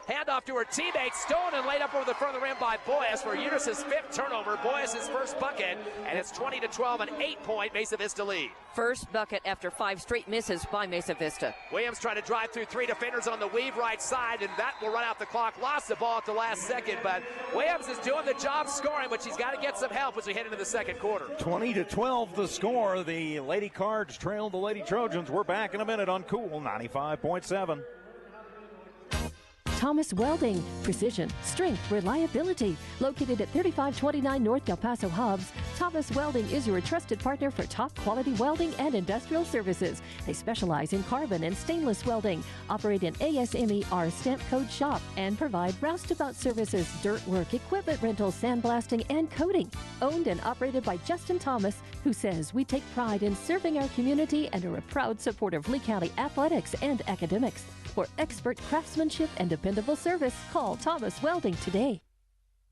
handoff to her teammate. Stolen and laid up over the front of the rim by Boyes for Eunice's fifth turnover. Boyes' first bucket, and it's 20-12, an 8-point Mesa Vista lead. First bucket after 5 straight misses by Mesa Vista. Williams trying to drive through 3 defenders on the weave right side, and that will run out the clock. Lost the ball at the last second, but Williams is doing the job scoring, but she's got to get some help as we head into the second quarter. 20-12 the score. The Lady Cards trailed the Lady Trojans. We're back in a minute on Cool 95.7. Thomas Welding, precision, strength, reliability. Located at 3529 North Del Paso Hobbs, Thomas Welding is your trusted partner for top quality welding and industrial services. They specialize in carbon and stainless welding, operate an ASMER stamp code shop, and provide roustabout services, dirt work, equipment rental, sandblasting, and coating. Owned and operated by Justin Thomas, who says we take pride in serving our community and are a proud supporter of Lee County athletics and academics. For expert craftsmanship and dependable service, call Thomas Welding today.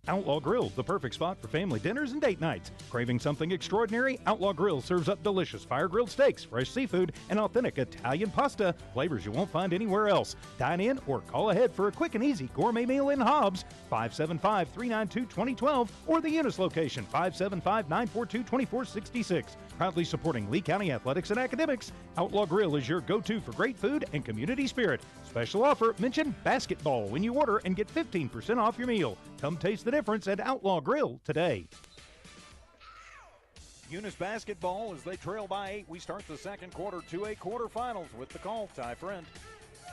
Outlaw Grill, the perfect spot for family dinners and date nights. Craving something extraordinary? Outlaw Grill serves up delicious fire-grilled steaks, fresh seafood, and authentic Italian pasta, flavors you won't find anywhere else. Dine in or call ahead for a quick and easy gourmet meal in Hobbs, 575-392-2012, or the Eunice location, 575-942-2466. Proudly supporting Lee County athletics and academics, Outlaw Grill is your go-to for great food and community spirit. Special offer, mention basketball when you order and get 15% off your meal. Come taste the difference at Outlaw Grill today. Eunice basketball as they trail by 8. We start the second quarter, 2A quarterfinals with the call. Ty Friend.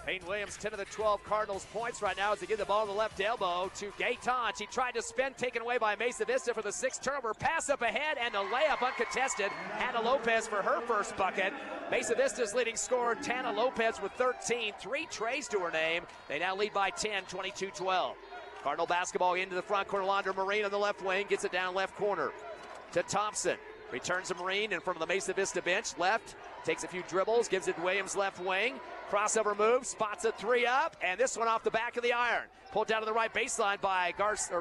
Peyton Williams, 10 of the 12 Cardinals points right now as they give the ball to the left elbow to Gaetan. She tried to spin, taken away by Mesa Vista for the 6th turnover. Pass up ahead and the layup uncontested. Hannah Lopez for her first bucket. Mesa Vista's leading scorer, Tana Lopez with 13. 3 trays to her name. They now lead by 10, 22-12. Cardinal basketball into the front court. Alondra Marine on the left wing. Gets it down left corner to Thompson. Returns to Marine in front of the Mesa Vista bench. Left. Takes a few dribbles. Gives it to Williams left wing. Crossover move. Spots a 3 up. And this one off the back of the iron. Pulled down to the right baseline by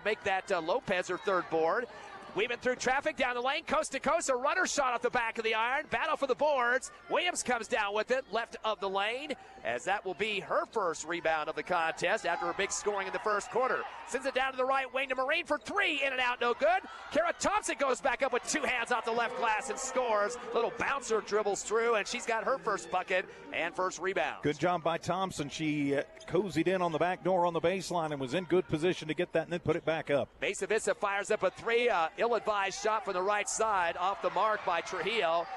make that Lopez her third board. Weaving through traffic down the lane, coast to coast, a runner shot off the back of the iron. Battle for the boards. Williams comes down with it, left of the lane, as that will be her first rebound of the contest after a big scoring in the first quarter. Sends it down to the right wing to Marine for 3, in and out, no good. Kara Thompson goes back up with 2 hands off the left glass and scores. Little bouncer dribbles through, and she's got her first bucket and first rebound. Good job by Thompson. She cozied in on the back door on the baseline and was in good position to get that and then put it back up. Mesa Vista fires up a 3, ill-advised shot from the right side, off the mark by Trujillo.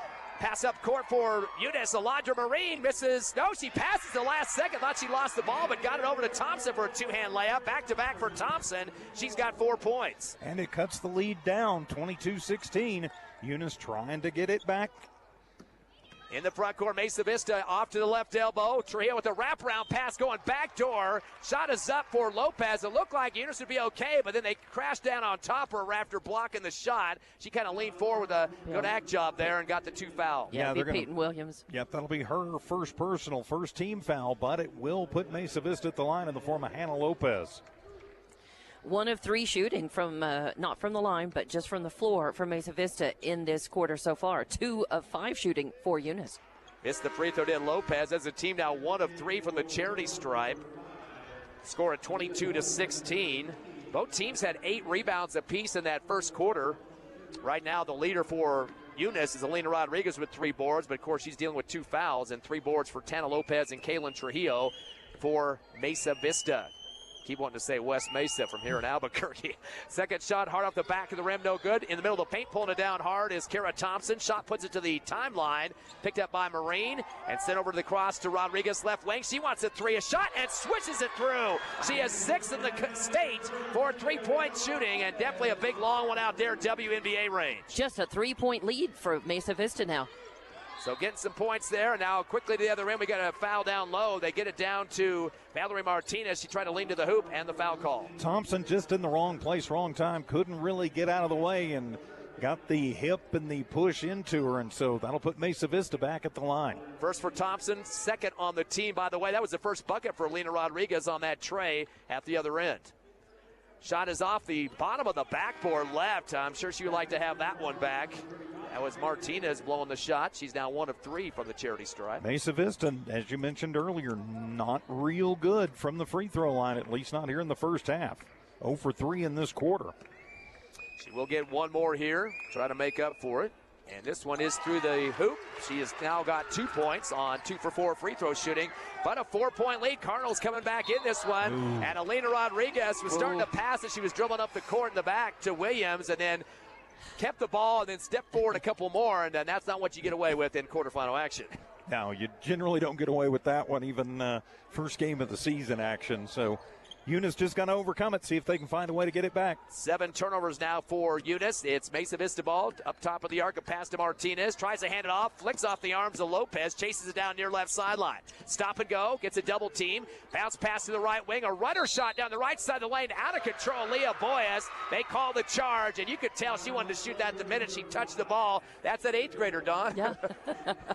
Pass up court for Eunice. Alondra Marine misses. No, she passes the last second. Thought she lost the ball, but got it over to Thompson for a 2-hand layup. Back-to-back for Thompson. She's got 4 points. And it cuts the lead down, 22-16. Eunice trying to get it back. In the front court, Mesa Vista off to the left elbow. Trujillo with a wraparound pass going back door. Shot is up for Lopez. It looked like Eunice would be okay, but then they crashed down on top of her after blocking the shot. She kind of leaned forward with a good act job there and got the 2 fouls. Yeah, they're Peyton Williams. Yep, that'll be her first personal, first team foul, but it will put Mesa Vista at the line in the form of Hannah Lopez. 1 of 3 shooting from, not from the line, but just from the floor for Mesa Vista in this quarter so far. 2 of 5 shooting for Eunice. Missed the free throw, did Lopez. As a team now 1 of 3 from the charity stripe. Score at 22-16. Both teams had 8 rebounds apiece in that first quarter. Right now the leader for Eunice is Alina Rodriguez with 3 boards, but of course she's dealing with 2 fouls and 3 boards for Tana Lopez and Kaylin Trujillo for Mesa Vista. Keep wanting to say West Mesa from here in Albuquerque. Second shot, hard off the back of the rim, no good. In the middle of the paint, pulling it down hard is Kara Thompson. Shot puts it to the timeline. Picked up by Marine and sent over to the cross to Rodriguez, left wing. She wants a three, a shot, and swishes it through. She is 6th in the state for three-point shooting, and definitely a big long one out there, WNBA range. Just a 3-point lead for Mesa Vista now. So getting some points there. And now quickly to the other end, we got a foul down low. They get it down to Valerie Martinez. She tried to lean to the hoop, and the foul call. Thompson just in the wrong place, wrong time. Couldn't really get out of the way and got the hip and the push into her. And so that'll put Mesa Vista back at the line. First for Thompson, second on the team, by the way. That was the first bucket for Lena Rodriguez on that tray at the other end. Shot is off the bottom of the backboard left. I'm sure she would like to have that one back. That was Martinez blowing the shot. She's now 1 of 3 from the charity stripe. Mesa Vista, as you mentioned earlier, not real good from the free throw line, at least not here in the first half. 0 for 3 in this quarter. She will get one more here, try to make up for it. And this one is through the hoop. She has now got 2 points on 2 for 4 free throw shooting. But a 4-point lead. Cardinals coming back in this one. Ooh. And Alina Rodriguez was starting to pass as she was dribbling up the court in the back to Williams, and then kept the ball and then stepped forward a couple more, and that's not what you get away with in quarterfinal action. No, you generally don't get away with that one, even first game of the season action. So Eunice just going to overcome it, see if they can find a way to get it back. 7 turnovers now for Eunice. It's Mesa Vista ball up top of the arc, a pass to Martinez. Tries to hand it off, flicks off the arms of Lopez, chases it down near left sideline. Stop and go, gets a double team. Bounce pass to the right wing, a runner shot down the right side of the lane, out of control. Leah Boyas, they call the charge, and you could tell she wanted to shoot that the minute she touched the ball. That's an 8th grader, Don. Yeah.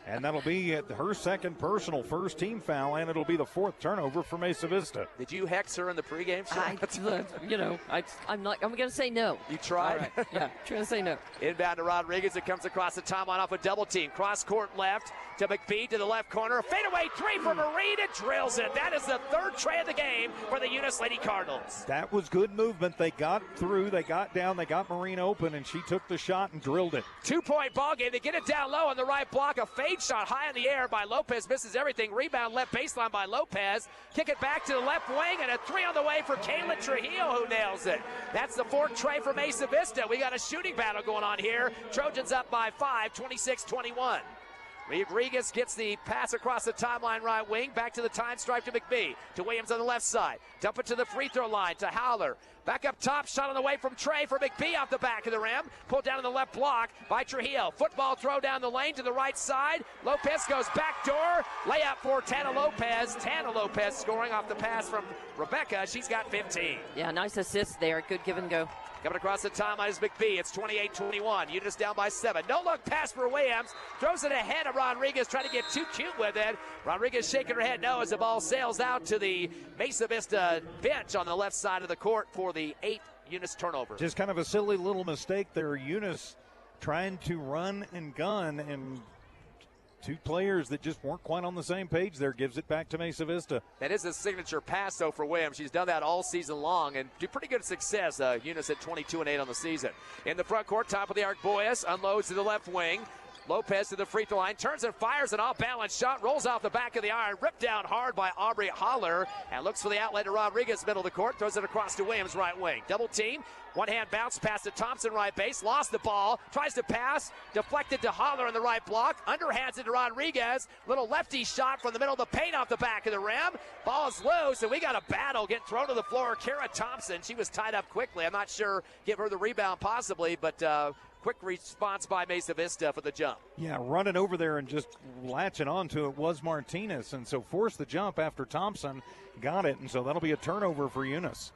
And that'll be her second personal, first team foul, and it'll be the 4th turnover for Mesa Vista. Did you hex her in the pregame shot? I'm going to say no. You tried? Right. Yeah, trying to say no. Inbound to Rodriguez. It comes across the timeline off a double team. Cross court left to McBee to the left corner. Fadeaway 3 for Marine, and drills it. That is the 3rd tray of the game for the Eunice Lady Cardinals. That was good movement. They got through, they got down, they got Marine open, and she took the shot and drilled it. 2-point ball game. They get it down low on the right block. A fade shot high in the air by Lopez. Misses everything. Rebound left baseline by Lopez. Kick it back to the left wing, and a 3 on the way for Kayla Trujillo, who nails it. That's the 4th tray for Mesa Vista. We got a shooting battle going on here. Trojans up by 5, 26-21. Rodriguez gets the pass across the timeline right wing. Back to the time stripe to McBee. To Williams on the left side. Dump it to the free throw line to Howler. Back up top, shot on the way from Trey for McBee off the back of the rim. Pulled down in the left block by Trujillo. Football throw down the lane to the right side. Lopez goes back door. Layup for Tana Lopez. Tana Lopez scoring off the pass from Rebecca. She's got 15. Yeah, nice assist there. Good give and go. Coming across the timeline is McBee. It's 28-21. Eunice down by 7. No look pass for Williams. Throws it ahead of Rodriguez, trying to get too cute with it. Rodriguez shaking her head no as the ball sails out to the Mesa Vista bench on the left side of the court for the 8th Eunice turnover. Just kind of a silly little mistake there. Eunice trying to run and gun, and 2 players that just weren't quite on the same page there. Gives it back to Mesa Vista. That is a signature pass, though, for Williams. She's done that all season long and do pretty good success. Eunice at 22-8 on the season. In the front court, top of the arc, Boyas unloads to the left wing. Lopez to the free throw line, turns and fires an off-balance shot, rolls off the back of the iron, ripped down hard by Aubrey Holler, and looks for the outlet to Rodriguez, middle of the court, throws it across to Williams, right wing. Double team, one-hand bounce pass to Thompson, right base, lost the ball, tries to pass, deflected to Holler in the right block, underhands it to Rodriguez, little lefty shot from the middle of the paint off the back of the rim, ball is loose, and we got a battle getting thrown to the floor. Kara Thompson, she was tied up quickly. I'm not sure, give her the rebound possibly, but quick response by Mesa Vista for the jump. Yeah, running over there and just latching onto it was Martinez, and so forced the jump after Thompson got it, and so that'll be a turnover for Eunice.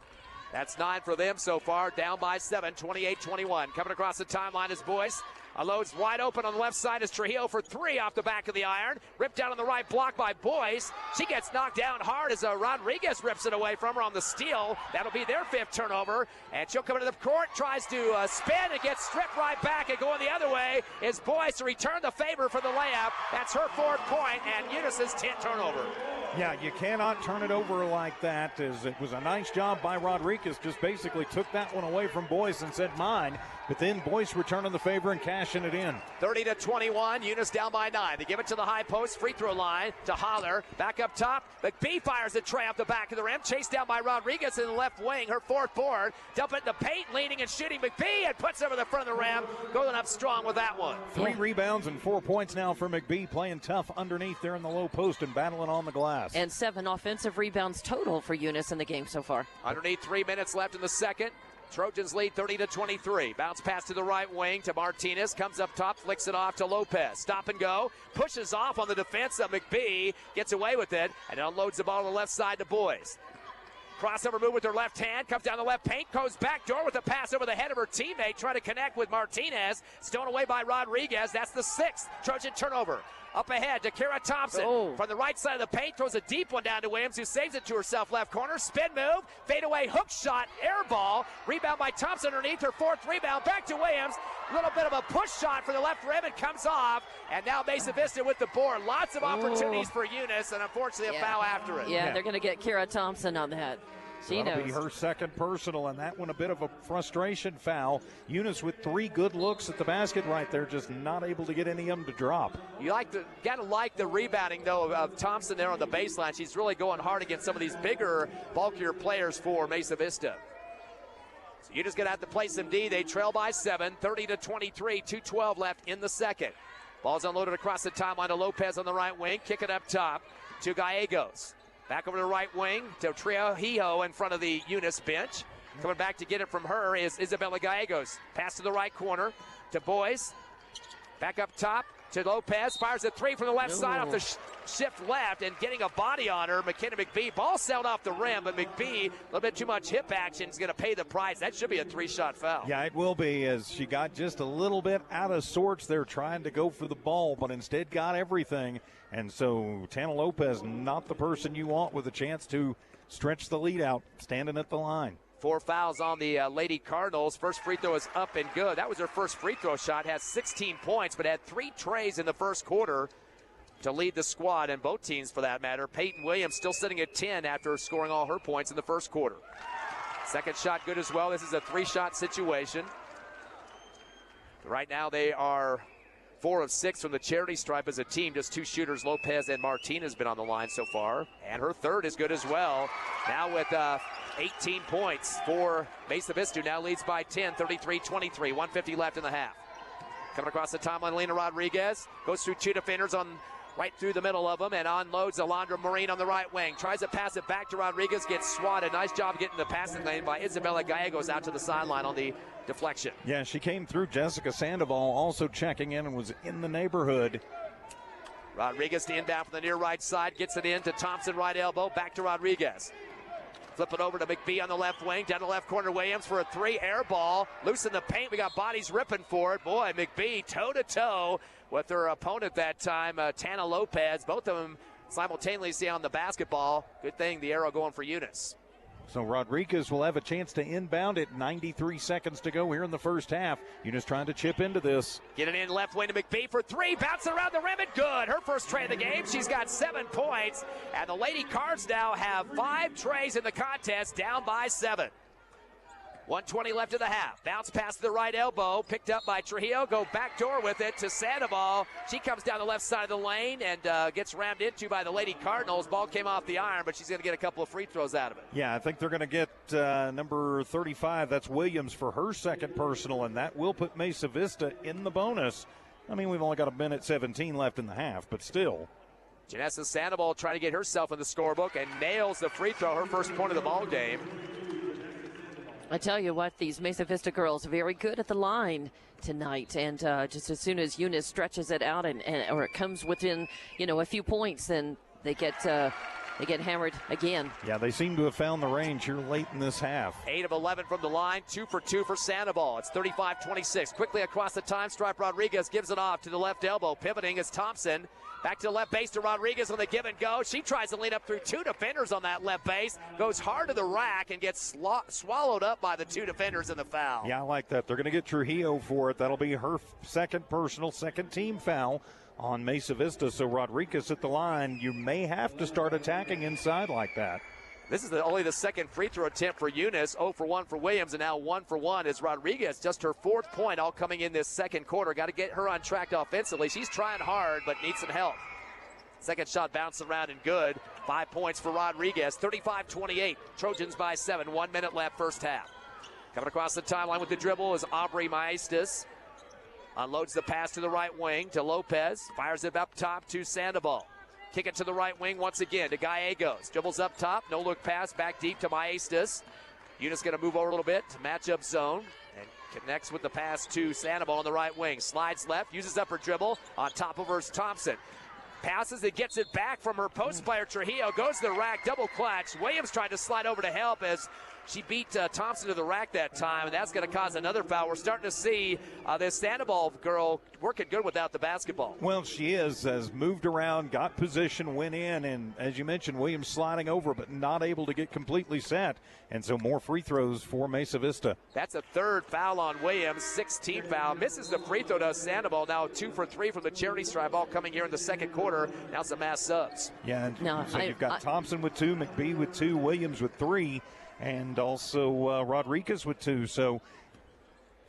That's 9 for them so far, down by 7, 28-21. Coming across the timeline is Boyce. Unloads wide open on the left side is Trujillo for 3 off the back of the iron. Ripped down on the right block by Boyce. She gets knocked down hard as Rodriguez rips it away from her on the steal. That'll be their 5th turnover. And she'll come into the court, tries to spin and gets stripped right back. And going the other way is Boyce to return the favor for the layup. That's her 4th point and Eunice's 10th turnover. Yeah, you cannot turn it over like that. As it was a nice job by Rodriguez, just basically took that one away from Boyce and said mine. But then Boyce returning the favor and cashing it in. 30-21, Eunice down by 9. They give it to the high post, free throw line to Holler. Back up top, McBee fires a tray off the back of the rim. Chased down by Rodriguez in the left wing, her fourth board. Dump it in the paint, leaning and shooting McBee, and puts it over the front of the rim. Going up strong with that one. 3 rebounds and 4 points now for McBee, playing tough underneath there in the low post and battling on the glass. And 7 offensive rebounds total for Eunice in the game so far. Underneath 3 minutes left in the second. Trojans lead 30-23. Bounce pass to the right wing to Martinez. Comes up top, flicks it off to Lopez. Stop and go. Pushes off on the defense of McBee. Gets away with it and unloads the ball on the left side to Boyce. Crossover move with her left hand. Comes down the left paint. Goes back door with a pass over the head of her teammate. Trying to connect with Martinez. Stolen away by Rodriguez. That's the 6th Trojan turnover. Up ahead to Kara Thompson. From the right side of the paint, throws a deep one down to Williams, who saves it to herself left corner. Spin move, fade away, hook shot, air ball. Rebound by Thompson underneath her 4th rebound. Back to Williams. A little bit of a push shot for the left rim. It comes off. And now Mesa Vista with the board. Lots of opportunities for Eunice, and unfortunately a foul after it. Yeah, they're going to get Kara Thompson on that. That'll be her second personal, and that one a bit of a frustration foul. Eunice with 3 good looks at the basket right there, just not able to get any of them to drop. You gotta like the rebounding though of Thompson there on the baseline. She's really going hard against some of these bigger, bulkier players for Mesa Vista. So you're just gonna have to play some D. They trail by 7, 30-23, 2:12 left in the second. Ball's unloaded across the timeline to Lopez on the right wing. Kick it up top to Gallegos. Back over to the right wing to Trujillo in front of the Eunice bench. Coming back to get it from her is Isabella Gallegos. Pass to the right corner to Boyce. Back up top to Lopez. Fires a 3 from the left side off the shift left and getting a body on her. McKenna McBee. Ball sailed off the rim, but McBee, a little bit too much hip action, is going to pay the price. That should be a 3-shot foul. Yeah, it will be, as she got just a little bit out of sorts there trying to go for the ball, but instead got everything. And so Tana Lopez, not the person you want with a chance to stretch the lead out, standing at the line. 4 fouls on the Lady Cardinals. First free throw is up and good. That was her first free throw shot. Has 16 points, but had 3 trays in the first quarter to lead the squad, and both teams for that matter. Peyton Williams still sitting at 10 after scoring all her points in the first quarter. Second shot good as well. This is a 3-shot situation. Right now they are 4 of 6 from the charity stripe as a team. Just 2 shooters, Lopez and Martinez, has been on the line so far. And her third is good as well. Now with 18 points for Mesa Vista, now leads by 10, 33-23, 150 left in the half. Coming across the timeline, Lena Rodriguez goes through 2 defenders on right through the middle of them and unloads Alondra Marine on the right wing. Tries to pass it back to Rodriguez, gets swatted. Nice job getting the passing lane by Isabella Gallegos out to the sideline on the deflection. Yeah, she came through. Jessica Sandoval also checking in and was in the neighborhood. Rodriguez to inbound from the near right side, gets it in to Thompson, right elbow, back to Rodriguez. Flip it over to McBee on the left wing, down the left corner, Williams for a 3, air ball. Loose in the paint, we got bodies ripping for it. Boy, McBee toe-to-toe with her opponent that time, Tana Lopez. Both of them simultaneously on the basketball. Good thing the arrow going for Eunice. So Rodriguez will have a chance to inbound it. 93 seconds to go here in the first half. Eunice trying to chip into this. Get it in left wing to McBee for 3. Bounce around the rim and good. Her first tray of the game. She's got 7 points. And the Lady Cards now have 5 trays in the contest, down by 7. 1:20 left in the half. Bounce pass to the right elbow. Picked up by Trujillo. Go back door with it to Sandoval. She comes down the left side of the lane and gets rammed into by the Lady Cardinals. Ball came off the iron, but she's going to get a couple of free throws out of it. Yeah, I think they're going to get number 35. That's Williams for her second personal, and that will put Mesa Vista in the bonus. I mean, we've only got a minute 17 left in the half, but still. Janessa Sandoval trying to get herself in the scorebook and nails the free throw, her first point of the ball game. I tell you what, these Mesa Vista girls are very good at the line tonight, and just as soon as Eunice stretches it out or it comes within, a few points, then they get hammered again. Yeah, they seem to have found the range here late in this half. 8 of 11 from the line, 2 for 2 for Sandoval. It's 35-26. Quickly across the time stripe, Rodriguez gives it off to the left elbow. Pivoting is Thompson. Back to the left base to Rodriguez on the give and go. She tries to lean up through 2 defenders on that left base. Goes hard to the rack and gets swallowed up by the 2 defenders in the foul. Yeah, I like that. They're going to get Trujillo for it. That'll be her second personal, second team foul. on Mesa Vista. So Rodriguez at the line, you may have to start attacking inside like that. This is only the second free throw attempt for Eunice. 0 for 1 for Williams, and now 1 for 1 is Rodriguez. Just her 4th point, all coming in this second quarter. Got to get her on track offensively. She's trying hard, but needs some help. Second shot bounced around and good. 5 points for Rodriguez. 35-28. Trojans by 7. 1 minute left, first half. Coming across the timeline with the dribble is Aubrey Maestas. Unloads the pass to the right wing to Lopez. Fires it up top to Sandoval. Kick it to the right wing once again to Gallegos. Dribbles up top. No look pass. Back deep to Maestas. Eunice going to move over a little bit to matchup zone. And connects with the pass to Sandoval on the right wing. Slides left. Uses up her dribble. On top of her is Thompson. Passes it, gets it back from her post player Trujillo. Goes to the rack. Double clutch. Williams tried to slide over to help as she beat Thompson to the rack that time, and that's going to cause another foul. We're starting to see this Sandoval girl working good without the basketball. Well, she has moved around, got position, went in, and as you mentioned, Williams sliding over but not able to get completely set. And so more free throws for Mesa Vista. That's a 3rd foul on Williams, 16th foul. Misses the free throw to Sandoval. Now 2 for 3 from the charity stripe, all coming here in the second quarter. Now some mass subs. Yeah, so you've got Thompson with 2, McBee with 2, Williams with 3. And also Rodriguez with 2. So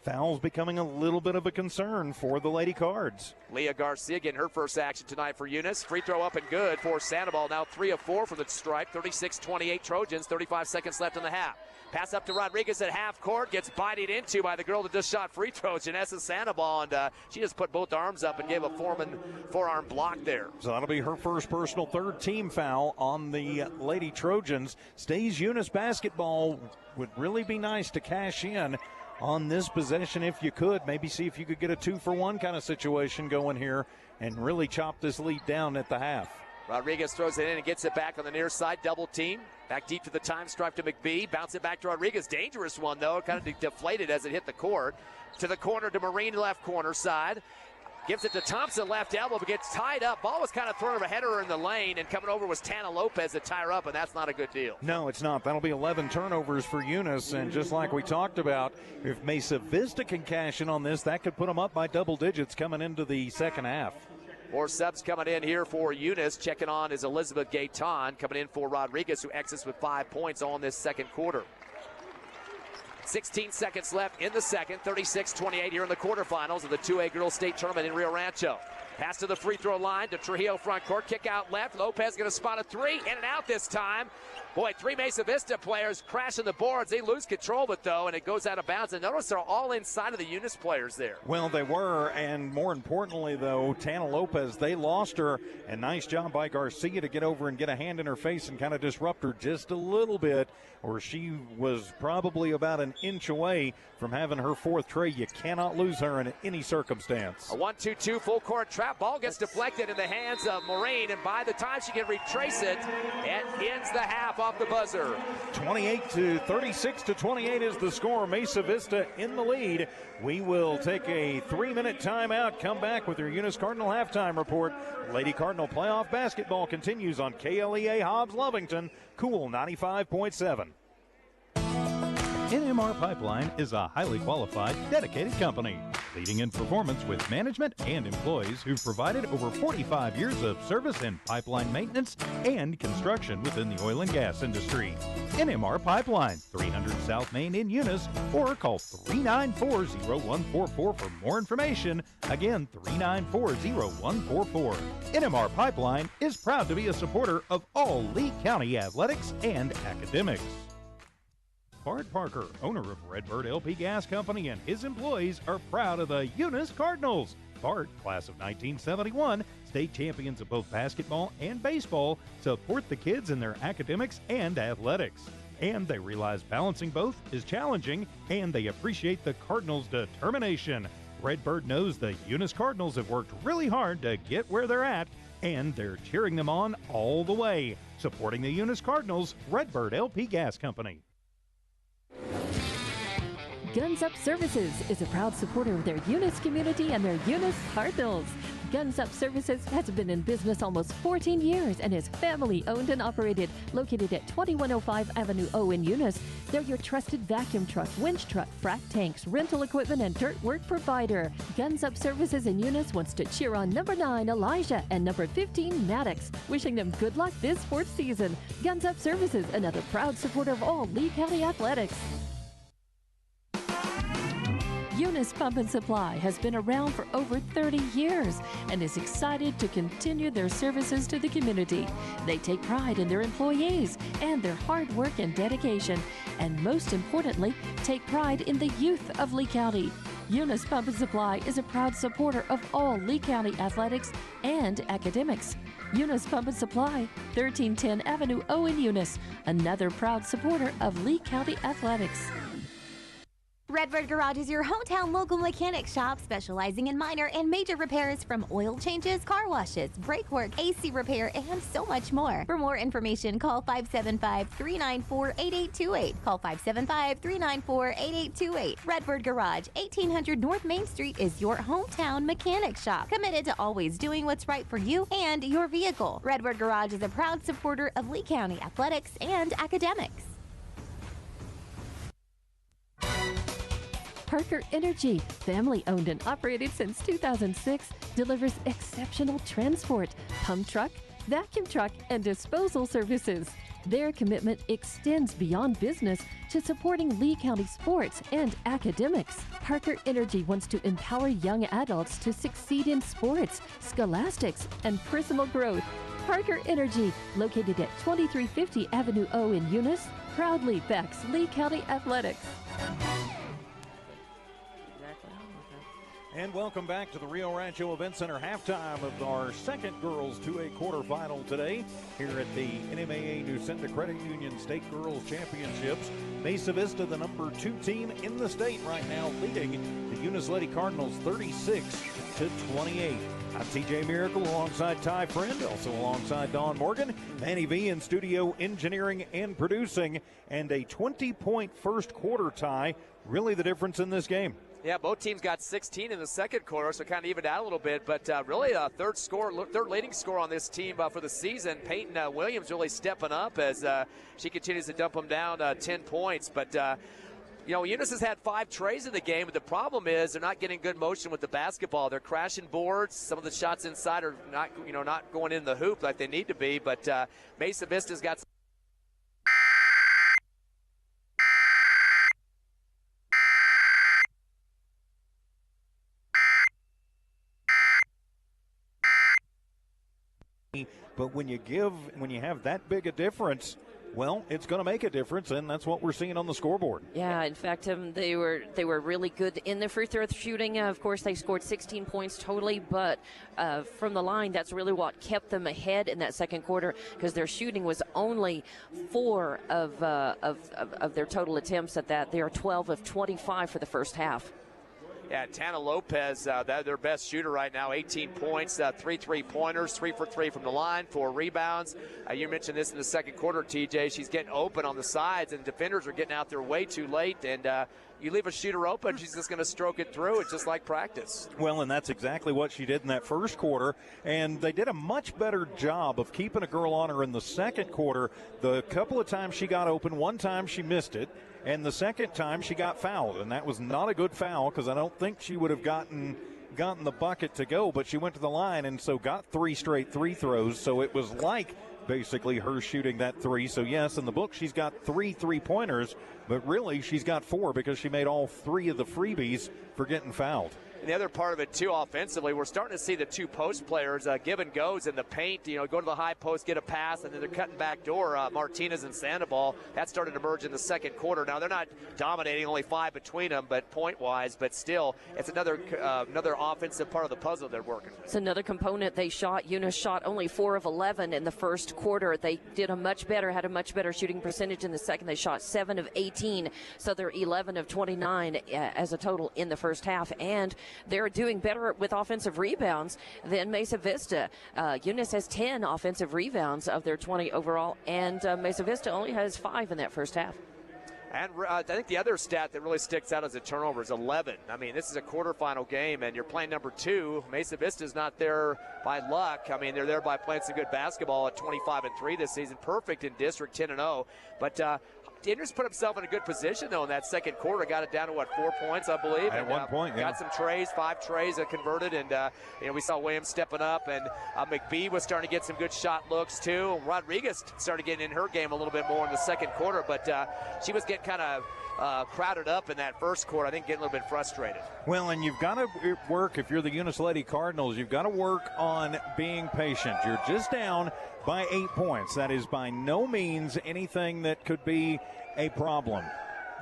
fouls becoming a little bit of a concern for the Lady Cards. Leah Garcia getting her first action tonight for Eunice. Free throw up and good for Sandoval. Now 3 of 4 from the stripe. 36-28 Trojans. 35 seconds left in the half. Pass up to Rodriguez at half court. Gets bodied into by the girl that just shot free throws, Janessa Sandoval. And she just put both arms up and gave a forearm block there. So that'll be her first personal 3rd team foul on the Lady Trojans. Stays Eunice basketball. Would really be nice to cash in on this possession if you could. Maybe see if you could get a 2-for-1 kind of situation going here and really chop this lead down at the half. Rodriguez throws it in and gets it back on the near side. Double team. Back deep to the time stripe to McBee. Bounce it back to Rodriguez. Dangerous one, though. Kind of deflated as it hit the court. To the corner to Marine, left corner side. Gives it to Thompson, left elbow, but gets tied up. Ball was kind of thrown over header in the lane, and coming over was Tana Lopez to tie her up, and that's not a good deal. No, it's not. That'll be 11 turnovers for Eunice, and just like we talked about, if Mesa Vista can cash in on this, that could put them up by double digits coming into the second half. More subs coming in here for Eunice. Checking on is Elizabeth Gaetan, coming in for Rodriguez, who exits with 5 points on this second quarter. 16 seconds left in the second. 36-28 here in the quarterfinals of the 2A Girls State Tournament in Rio Rancho. Pass to the free throw line to Trujillo front court. Kick out left. Lopez going to spot a 3. In and out this time. Boy, 3 Mesa Vista players crashing the boards. They lose control of it, though, and it goes out of bounds. And notice they're all inside of the Eunice players there. Well, they were, and more importantly, though, Tana Lopez, they lost her. And nice job by Garcia to get over and get a hand in her face and kind of disrupt her just a little bit, or she was probably about an inch away from having her 4th tray. You cannot lose her in any circumstance. A 1-2-2 full court trap. Ball gets deflected in the hands of Maureen, and by the time she can retrace it, it ends the half off the buzzer. 36-28 is the score. Mesa Vista in the lead. We will take a 3-minute timeout, come back with your Eunice Cardinal halftime report. Lady Cardinal playoff basketball continues on KLEA Hobbs Lovington, Cool 95.7. NMR Pipeline is a highly qualified, dedicated company, leading in performance with management and employees who've provided over 45 years of service in pipeline maintenance and construction within the oil and gas industry. NMR Pipeline, 300 South Main in Eunice, or call 394-0144 for more information. Again, 394-0144. NMR Pipeline is proud to be a supporter of all Lee County athletics and academics. Bart Parker, owner of Redbird LP Gas Company, and his employees are proud of the Eunice Cardinals. Bart, class of 1971, state champions of both basketball and baseball, support the kids in their academics and athletics. And they realize balancing both is challenging, and they appreciate the Cardinals' determination. Redbird knows the Eunice Cardinals have worked really hard to get where they're at, and they're cheering them on all the way. Supporting the Eunice Cardinals, Redbird LP Gas Company. Guns Up Services is a proud supporter of their Eunice community and their Eunice Cardinals. Guns Up Services has been in business almost 14 years and is family owned and operated. Located at 2105 Avenue O in Eunice, they're your trusted vacuum truck, winch truck, frac tanks, rental equipment, and dirt work provider. Guns Up Services in Eunice wants to cheer on number 9 Elijah and number 15 Maddox, wishing them good luck this sports season. Guns Up Services, another proud supporter of all Lee County athletics. Eunice Pump and Supply has been around for over 30 years and is excited to continue their services to the community. They take pride in their employees and their hard work and dedication, and most importantly, take pride in the youth of Lee County. Eunice Pump and Supply is a proud supporter of all Lee County athletics and academics. Eunice Pump and Supply, 1310 Avenue O in Eunice, another proud supporter of Lee County athletics. Redbird Garage is your hometown local mechanic shop specializing in minor and major repairs from oil changes, car washes, brake work, AC repair, and so much more. For more information, call 575-394-8828. Call 575-394-8828. Redbird Garage, 1800 North Main Street is your hometown mechanic shop, committed to always doing what's right for you and your vehicle. Redbird Garage is a proud supporter of Lee County athletics and academics. Parker Energy, family owned and operated since 2006, delivers exceptional transport, pump truck, vacuum truck, and disposal services. Their commitment extends beyond business to supporting Lee County sports and academics. Parker Energy wants to empower young adults to succeed in sports, scholastics, and personal growth. Parker Energy, located at 2350 Avenue O in Eunice, proudly backs Lee County athletics. And welcome back to the Rio Rancho Event Center halftime of our second girls 2A quarterfinal today here at the NMAA Newsenda Credit Union State Girls Championships. Mesa Vista, the number 2 team in the state right now, leading the Eunice Lady Cardinals 36-28. I'm TJ Miracle alongside Ty Friend, also alongside Dawn Morgan, Manny V in studio engineering and producing, and a 20-point first quarter tie, really the difference in this game. Yeah, both teams got 16 in the second quarter, so kind of evened out a little bit. But really a third leading score on this team for the season. Peyton Williams really stepping up as she continues to dump them down 10 points. But, Eunice has had 5 trays in the game, but the problem is they're not getting good motion with the basketball. They're crashing boards. Some of the shots inside are not going in the hoop like they need to be. But Mesa Vista's got some but when you have that big a difference, well, it's going to make a difference, and that's what we're seeing on the scoreboard. Yeah, in fact, they were really good in the free throw shooting. Of course, they scored 16 points totally, but from the line, that's really what kept them ahead in that second quarter, because their shooting was only 4 of their total attempts at that. They are 12 of 25 for the first half. Yeah, Tana Lopez, their best shooter right now, 18 points, 3 3-pointers, 3 for 3 from the line, 4 rebounds. You mentioned this in the second quarter, TJ. She's getting open on the sides, and defenders are getting out there way too late. And you leave a shooter open, she's just going to stroke it through. It's just like practice. Well, and that's exactly what she did in that first quarter. And they did a much better job of keeping a girl on her in the second quarter. The couple of times she got open, one time she missed it. And the second time she got fouled, and that was not a good foul because I don't think she would have gotten the bucket to go, but she went to the line and so got 3 straight 3 throws. So it was like basically her shooting that 3. So yes, in the book she's got 3 3-pointers, but really she's got 4 because she made all 3 of the freebies for getting fouled. And the other part of it, too, offensively, we're starting to see the 2 post players give and goes in the paint, go to the high post, get a pass, and then they're cutting back door. Martinez and Sandoval, that started to emerge in the second quarter. Now, they're not dominating, only 5 between them, but point-wise, but still, it's another offensive part of the puzzle they're working with. It's another component they shot. Eunice shot only 4 of 11 in the first quarter. They had a much better shooting percentage in the second. They shot 7 of 18, so they're 11 of 29 as a total in the first half, and they're doing better with offensive rebounds than Mesa Vista. Eunice has 10 offensive rebounds of their 20 overall, and Mesa Vista only has 5 in that first half. And I think the other stat that really sticks out as a turnover is 11. I mean, this is a quarterfinal game, and you're playing number 2. Mesa Vista's not there by luck. I mean, they're there by playing some good basketball at 25-3 this season. Perfect in district, 10-0. But Eunice put himself in a good position, though, in that second quarter. Got it down to, 4 points, I believe. At one point, yeah. Got some trays, 5 trays that converted, and, we saw Williams stepping up, and McBee was starting to get some good shot looks, too. Rodriguez started getting in her game a little bit more in the second quarter, but she was getting kind of crowded up in that first quarter, I think getting a little bit frustrated. Well, and you've got to work, if you're the Eunice Lady Cardinals, you've got to work on being patient. You're just down by 8 points. That is by no means anything that could be a problem.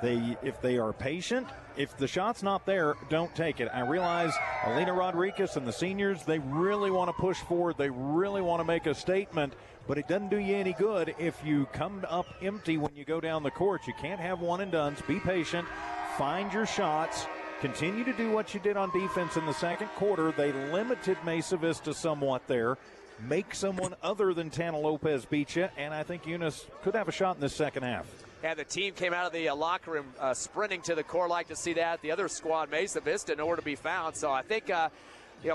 If they are patient, if the shot's not there, don't take it. I realize Alina Rodriguez and the seniors, they really want to push forward. They really want to make a statement, but it doesn't do you any good if you come up empty when you go down the court. You can't have one and dones. Be patient. Find your shots. Continue to do what you did on defense in the second quarter. They limited Mesa Vista somewhat there. Make someone other than Tana Lopez beat you, and I think Eunice could have a shot in this second half. And the team came out of the locker room sprinting to the court. Like to see that. The other squad, Mesa Vista, nowhere to be found. So I think,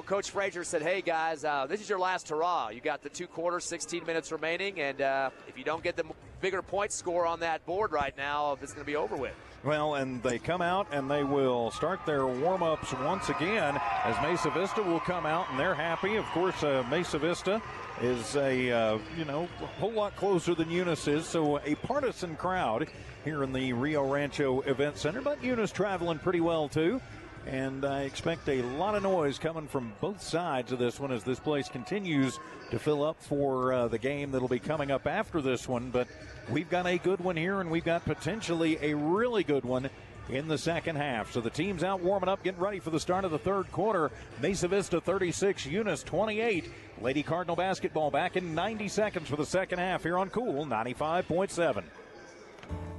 Coach Frazier said, hey, guys, this is your last hurrah. You got the 2 quarters, 16 minutes remaining, and if you don't get the bigger point score on that board right now, it's going to be over with. Well, and they come out and they will start their warm-ups once again as Mesa Vista will come out, and they're happy. Of course, Mesa Vista is a whole lot closer than Eunice is, so a partisan crowd here in the Rio Rancho Event Center, but Eunice traveling pretty well too. And I expect a lot of noise coming from both sides of this one as this place continues to fill up for the game that'll be coming up after this one. But we've got a good one here, and we've got potentially a really good one in the second half. So the team's out warming up, getting ready for the start of the third quarter. Mesa Vista 36, Eunice 28. Lady Cardinal basketball back in 90 seconds for the second half here on Cool 95.7.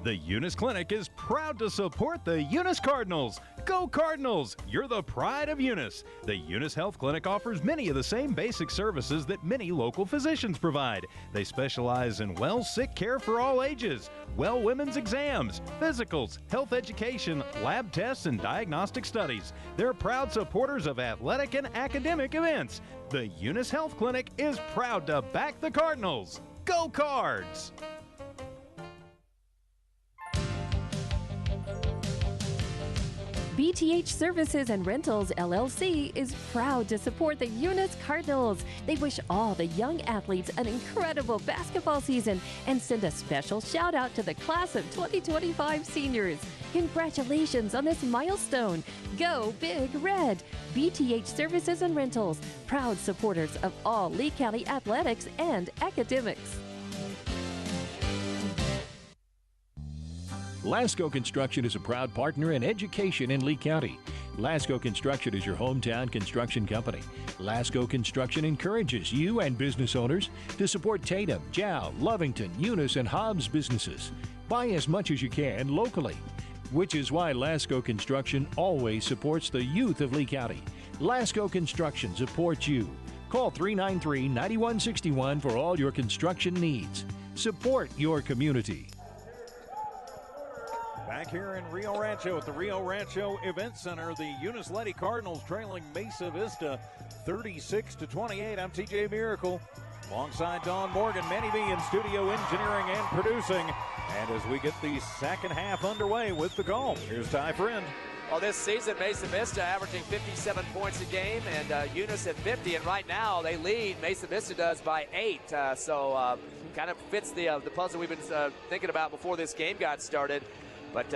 The Eunice Clinic is proud to support the Eunice Cardinals. Go Cardinals! You're the pride of Eunice. The Eunice Health Clinic offers many of the same basic services that many local physicians provide. They specialize in sick care for all ages, women's exams, physicals, health education, lab tests, and diagnostic studies. They're proud supporters of athletic and academic events. The Eunice Health Clinic is proud to back the Cardinals. Go Cards! BTH Services and Rentals, LLC is proud to support the Eunice Cardinals. They wish all the young athletes an incredible basketball season and send a special shout out to the class of 2025 seniors. Congratulations on this milestone. Go Big Red. BTH Services and Rentals, proud supporters of all Lee County athletics and academics. Lasco Construction is a proud partner in education in Lee County. Lasco Construction is your hometown construction company. Lasco Construction encourages you and business owners to support Tatum, Jow, Lovington, Eunice, and Hobbs businesses. Buy as much as you can locally, which is why Lasco Construction always supports the youth of Lee County. Lasco Construction supports you. Call 393-9161 for all your construction needs. Support your community. Back here in Rio Rancho at the Rio Rancho Event Center, the Eunice Lady Cardinals trailing Mesa Vista 36-28. I'm TJ Miracle alongside Don Morgan, Manny V in studio engineering and producing. And as we get the second half underway with the call, here's Ty Friend. Well, this season, Mesa Vista averaging 57 points a game, and Eunice at 50. And right now, they lead. Mesa Vista does by 8. So kind of fits the puzzle we've been thinking about before this game got started. But,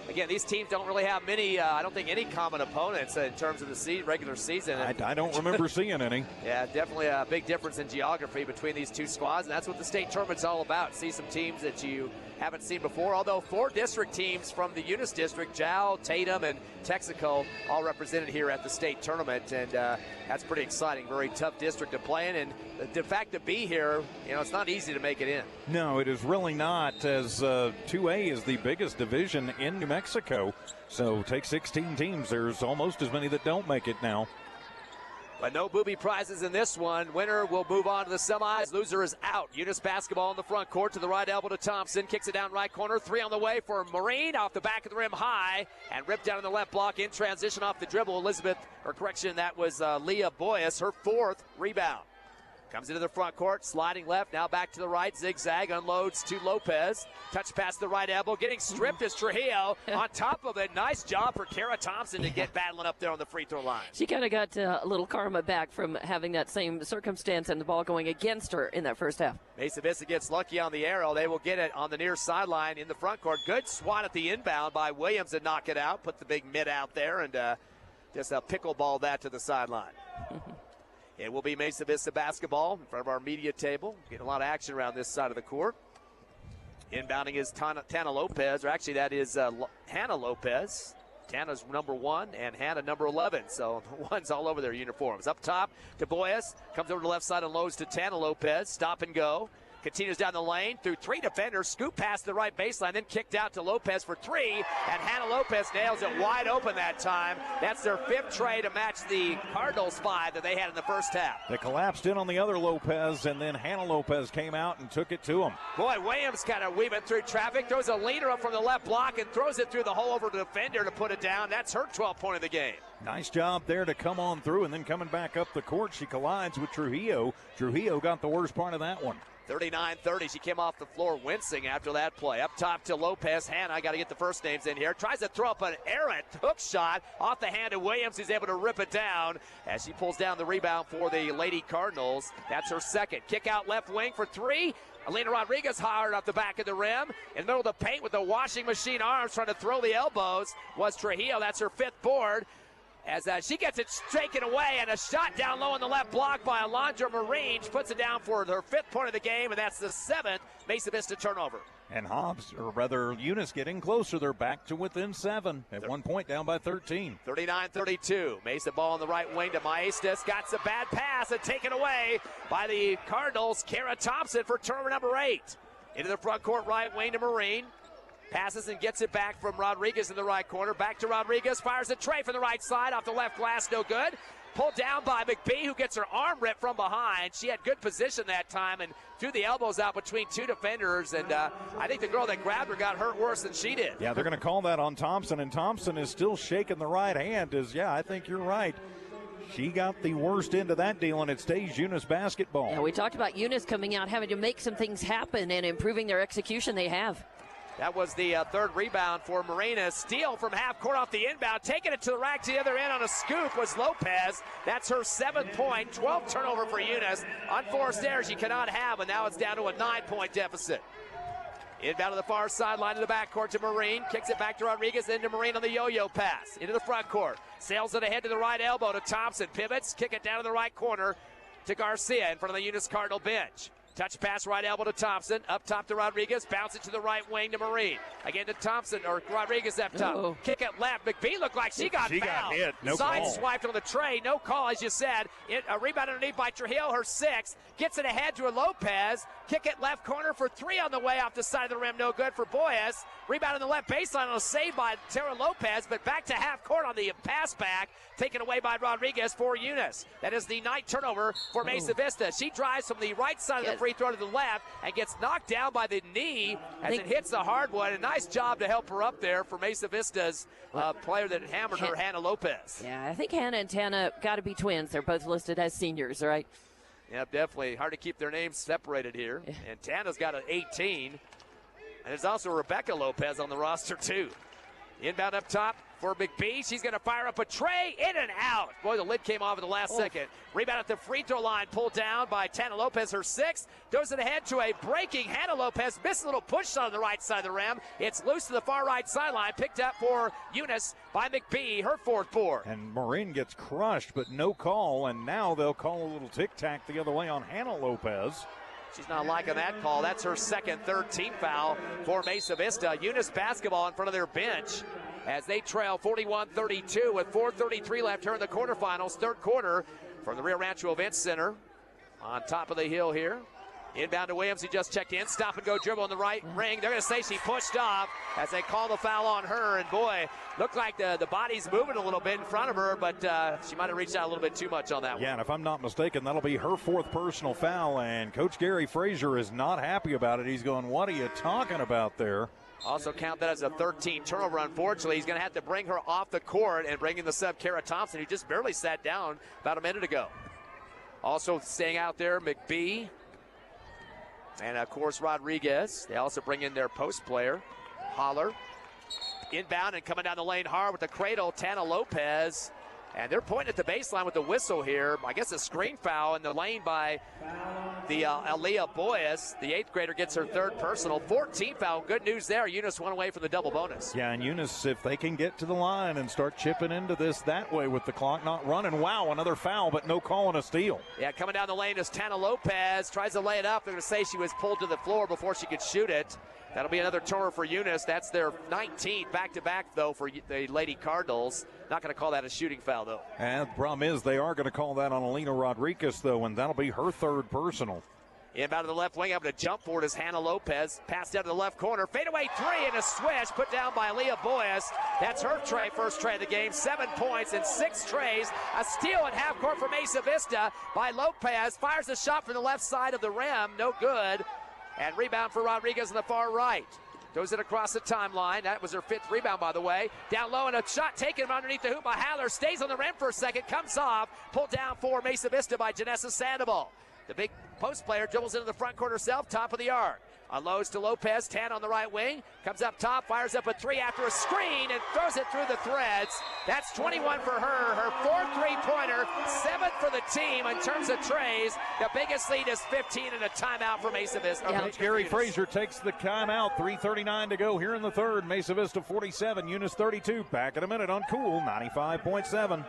again, these teams don't really have many, I don't think any common opponents in terms of the regular season. I don't remember seeing any. Yeah, definitely a big difference in geography between these two squads, and that's what the state tournament's all about. See some teams that you haven't seen before, although 4 district teams from the Eunice district, Jow, Tatum, and Texaco, all represented here at the state tournament, and that's pretty exciting. Very tough district to play in, and the fact to be here, it's not easy to make it in. No, it is really not, as 2A is the biggest division in New Mexico, so take 16 teams. There's almost as many that don't make it now. But no booby prizes in this one. Winner will move on to the semis. Loser is out. Eunice basketball in the front court to the right elbow to Thompson. Kicks it down right corner. 3 on the way for Marine. Off the back of the rim high. And ripped down in the left block in transition off the dribble. That was Leah Boyas, her 4th rebound. Comes into the front court, sliding left, now back to the right, zigzag, unloads to Lopez. Touch past the right elbow, getting stripped is Trujillo. On top of it, nice job for Kara Thompson to get battling up there on the free throw line. She kind of got a little karma back from having that same circumstance and the ball going against her in that first half. Mesa Vista gets lucky on the arrow. They will get it on the near sideline in the front court. Good swat at the inbound by Williams to knock it out, put the big mid out there, and just a pickleball that to the sideline. It will be Mesa Vista basketball in front of our media table. Getting a lot of action around this side of the court. Inbounding is Tana Lopez, or actually that is Hannah Lopez. Tana's number 1 and Hannah number 11. So the ones all over their uniforms. Up top to Boyas. Comes over to the left side and loads to Tana Lopez. Stop and go. Continues down the lane through 3 defenders. Scoop past the right baseline, then kicked out to Lopez for 3. And Hannah Lopez nails it wide open that time. That's their 5th tray to match the Cardinals' 5 that they had in the first half. They collapsed in on the other Lopez, and then Hannah Lopez came out and took it to him. Boy, Williams kind of weaving through traffic. Throws a leader up from the left block and throws it through the hole over to the defender to put it down. That's her 12th point of the game. Nice job there to come on through, and then coming back up the court, she collides with Trujillo. Trujillo got the worst part of that one. 39-30. She came off the floor wincing after that play. Up top to Lopez. Hannah, got to get the first names in here. Tries to throw up an errant hook shot off the hand of Williams, who's able to rip it down as she pulls down the rebound for the Lady Cardinals. That's her 2nd. Kick out left wing for 3. Alina Rodriguez hard off the back of the rim. In the middle of the paint with the washing machine arms trying to throw the elbows was Trujillo. That's her 5th board. As she gets it taken away, and a shot down low on the left block by Alondra Marine. She puts it down for her 5th point of the game, and that's the 7th Mesa Vista turnover. And Eunice getting closer. They're back to within 7. At one point down by 13. 39-32. Mesa ball on the right wing to Maestas. Got a bad pass and taken away by the Cardinals. Kara Thompson for turnover number 8. Into the front court right wing to Marine. Passes and gets it back from Rodriguez in the right corner. Back to Rodriguez. Fires a tray from the right side. Off the left glass. No good. Pulled down by McBee, who gets her arm ripped from behind. She had good position that time and threw the elbows out between 2 defenders. And I think the girl that grabbed her got hurt worse than she did. Yeah, they're going to call that on Thompson. And Thompson is still shaking the right hand. I think you're right. She got the worst end of that deal, and it stays Eunice basketball. Yeah, we talked about Eunice coming out, having to make some things happen and improving their execution. They have. That was the 3rd rebound for Marina. Steal from half court off the inbound. Taking it to the rack to the other end on a scoop was Lopez. That's her 7th point. 12th turnover for Eunice. Unforced errors she cannot have, and now it's down to a 9-point deficit. Inbound to the far sideline to the backcourt to Marine. Kicks it back to Rodriguez, into Marine on the yo-yo pass. Into the front court. Sails it ahead to the right elbow to Thompson. Pivots. Kick it down to the right corner to Garcia in front of the Eunice Cardinal bench. Touch pass right elbow to Thompson. Up top to Rodriguez. Bounce it to the right wing to Marine. Again to Thompson, or Rodriguez up top. Uh-oh. Kick it left. McBee looked like she got fouled. Got hit. No Side call. swiped on the tray. No call, as you said. A rebound underneath by Trujillo, her 6th. Gets it ahead to a Lopez. Kick it left corner for 3 on the way off the side of the rim. No good for Boyas. Rebound on the left baseline on a save by Tara Lopez, but back to half court on the pass back. Taken away by Rodriguez for Eunice. That is the 9th turnover for Mesa Vista. She drives from the right side of the free throw to the left and gets knocked down by the knee as it hits the hardwood. A nice job to help her up there for Mesa Vista's player that hammered her, Hannah Lopez. Yeah, I think Hannah and Tana got to be twins. They're both listed as seniors, right? Yeah, definitely. Hard to keep their names separated here. And Tana's got an 18. And there's also Rebecca Lopez on the roster, too. Inbound up top for McBee. She's going to fire up a tray. In and out. Boy, the lid came off at the last second. Rebound at the free throw line. Pulled down by Tana Lopez, her 6th. Goes it ahead to a breaking Hannah Lopez. Missed a little push shot on the right side of the rim. It's loose to the far right sideline. Picked up for Eunice by McBee, her 4th board. And Marin gets crushed, but no call. And now they'll call a little tic-tac the other way on Hannah Lopez. She's not liking that call. That's her 2nd, 3rd team foul for Mesa Vista. Eunice basketball in front of their bench as they trail 41-32 with 4:33 left here in the quarterfinals. 3rd quarter from the Rio Rancho Events Center on top of the hill here Inbound to Williams, who just checked in. Stop and go dribble in the right ring. They're going to say she pushed off as they call the foul on her. And boy, looked like the body's moving a little bit in front of her, but she might have reached out a little bit too much on that one. Yeah, and if I'm not mistaken, that'll be her 4th personal foul. And Coach Gary Frazier is not happy about it. He's going, what are you talking about there? Also count that as a 13 turnover. Unfortunately, he's going to have to bring her off the court and bring in the sub, Kara Thompson, who just barely sat down about a minute ago. Also staying out there, McBee. And, of course, Rodriguez. They also bring in their post player, Holler. Inbound and coming down the lane hard with the cradle, Tana Lopez. And they're pointing at the baseline with the whistle here. I guess a screen foul in the lane by the Aaliyah Boyas. The 8th grader gets her 3rd personal. 14th foul. Good news there. Eunice one away from the double bonus. Yeah, and Eunice, if they can get to the line and start chipping into this that way with the clock not running, wow, another foul, but no call and a steal. Yeah, coming down the lane is Tana Lopez. Tries to lay it up. They're going to say she was pulled to the floor before she could shoot it. That'll be another turnover for Eunice. That's their 19th back-to-back, though, for the Lady Cardinals. Not going to call that a shooting foul, though. And the problem is they are going to call that on Alina Rodriguez, though, and that'll be her 3rd personal. Inbound to the left wing, up to jump for it is Hannah Lopez. Pass down to the left corner. Fadeaway 3 and a swish put down by Leah Boyas. That's her first tray of the game. 7 points and 6 trays. A steal at half court for Mesa Vista by Lopez. Fires a shot from the left side of the rim. No good. And rebound for Rodriguez on the far right. Throws it across the timeline. That was her 5th rebound, by the way. Down low and a shot taken from underneath the hoop by Haller. Stays on the rim for a second. Comes off. Pulled down for Mesa Vista by Janessa Sandoval. The big post player dribbles into the front court herself. Top of the arc. Unloads to Lopez. 10 on the right wing. Comes up top. Fires up a 3 after a screen and throws it through the threads. That's 21 for her. Her 4th three-pointer. 7th for the team in terms of trays. The biggest lead is 15 and a timeout for Mesa Vista. Yeah. Coach Gary Frazier takes the timeout. 3:39 to go here in the 3rd. Mesa Vista 47, Eunice 32. Back in a minute on Cool 95.7.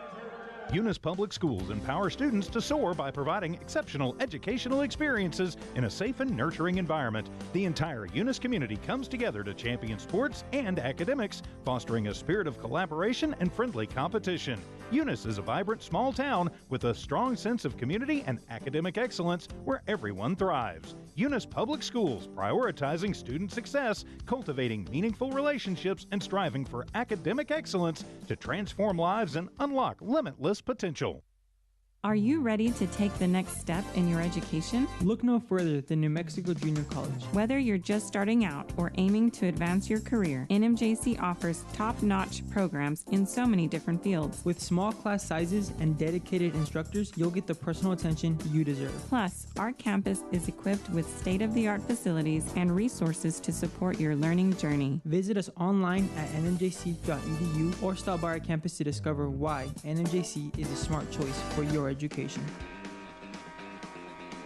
Eunice Public Schools empower students to soar by providing exceptional educational experiences in a safe and nurturing environment. The entire Eunice community comes together to champion sports and academics, fostering a spirit of collaboration and friendly competition. Eunice is a vibrant small town with a strong sense of community and academic excellence where everyone thrives. Eunice Public Schools, prioritizing student success, cultivating meaningful relationships, and striving for academic excellence to transform lives and unlock limitless potential. Are you ready to take the next step in your education? Look no further than New Mexico Junior College. Whether you're just starting out or aiming to advance your career, NMJC offers top-notch programs in so many different fields. With small class sizes and dedicated instructors, you'll get the personal attention you deserve. Plus, our campus is equipped with state-of-the-art facilities and resources to support your learning journey. Visit us online at nmjc.edu or stop by our campus to discover why NMJC is a smart choice for your education.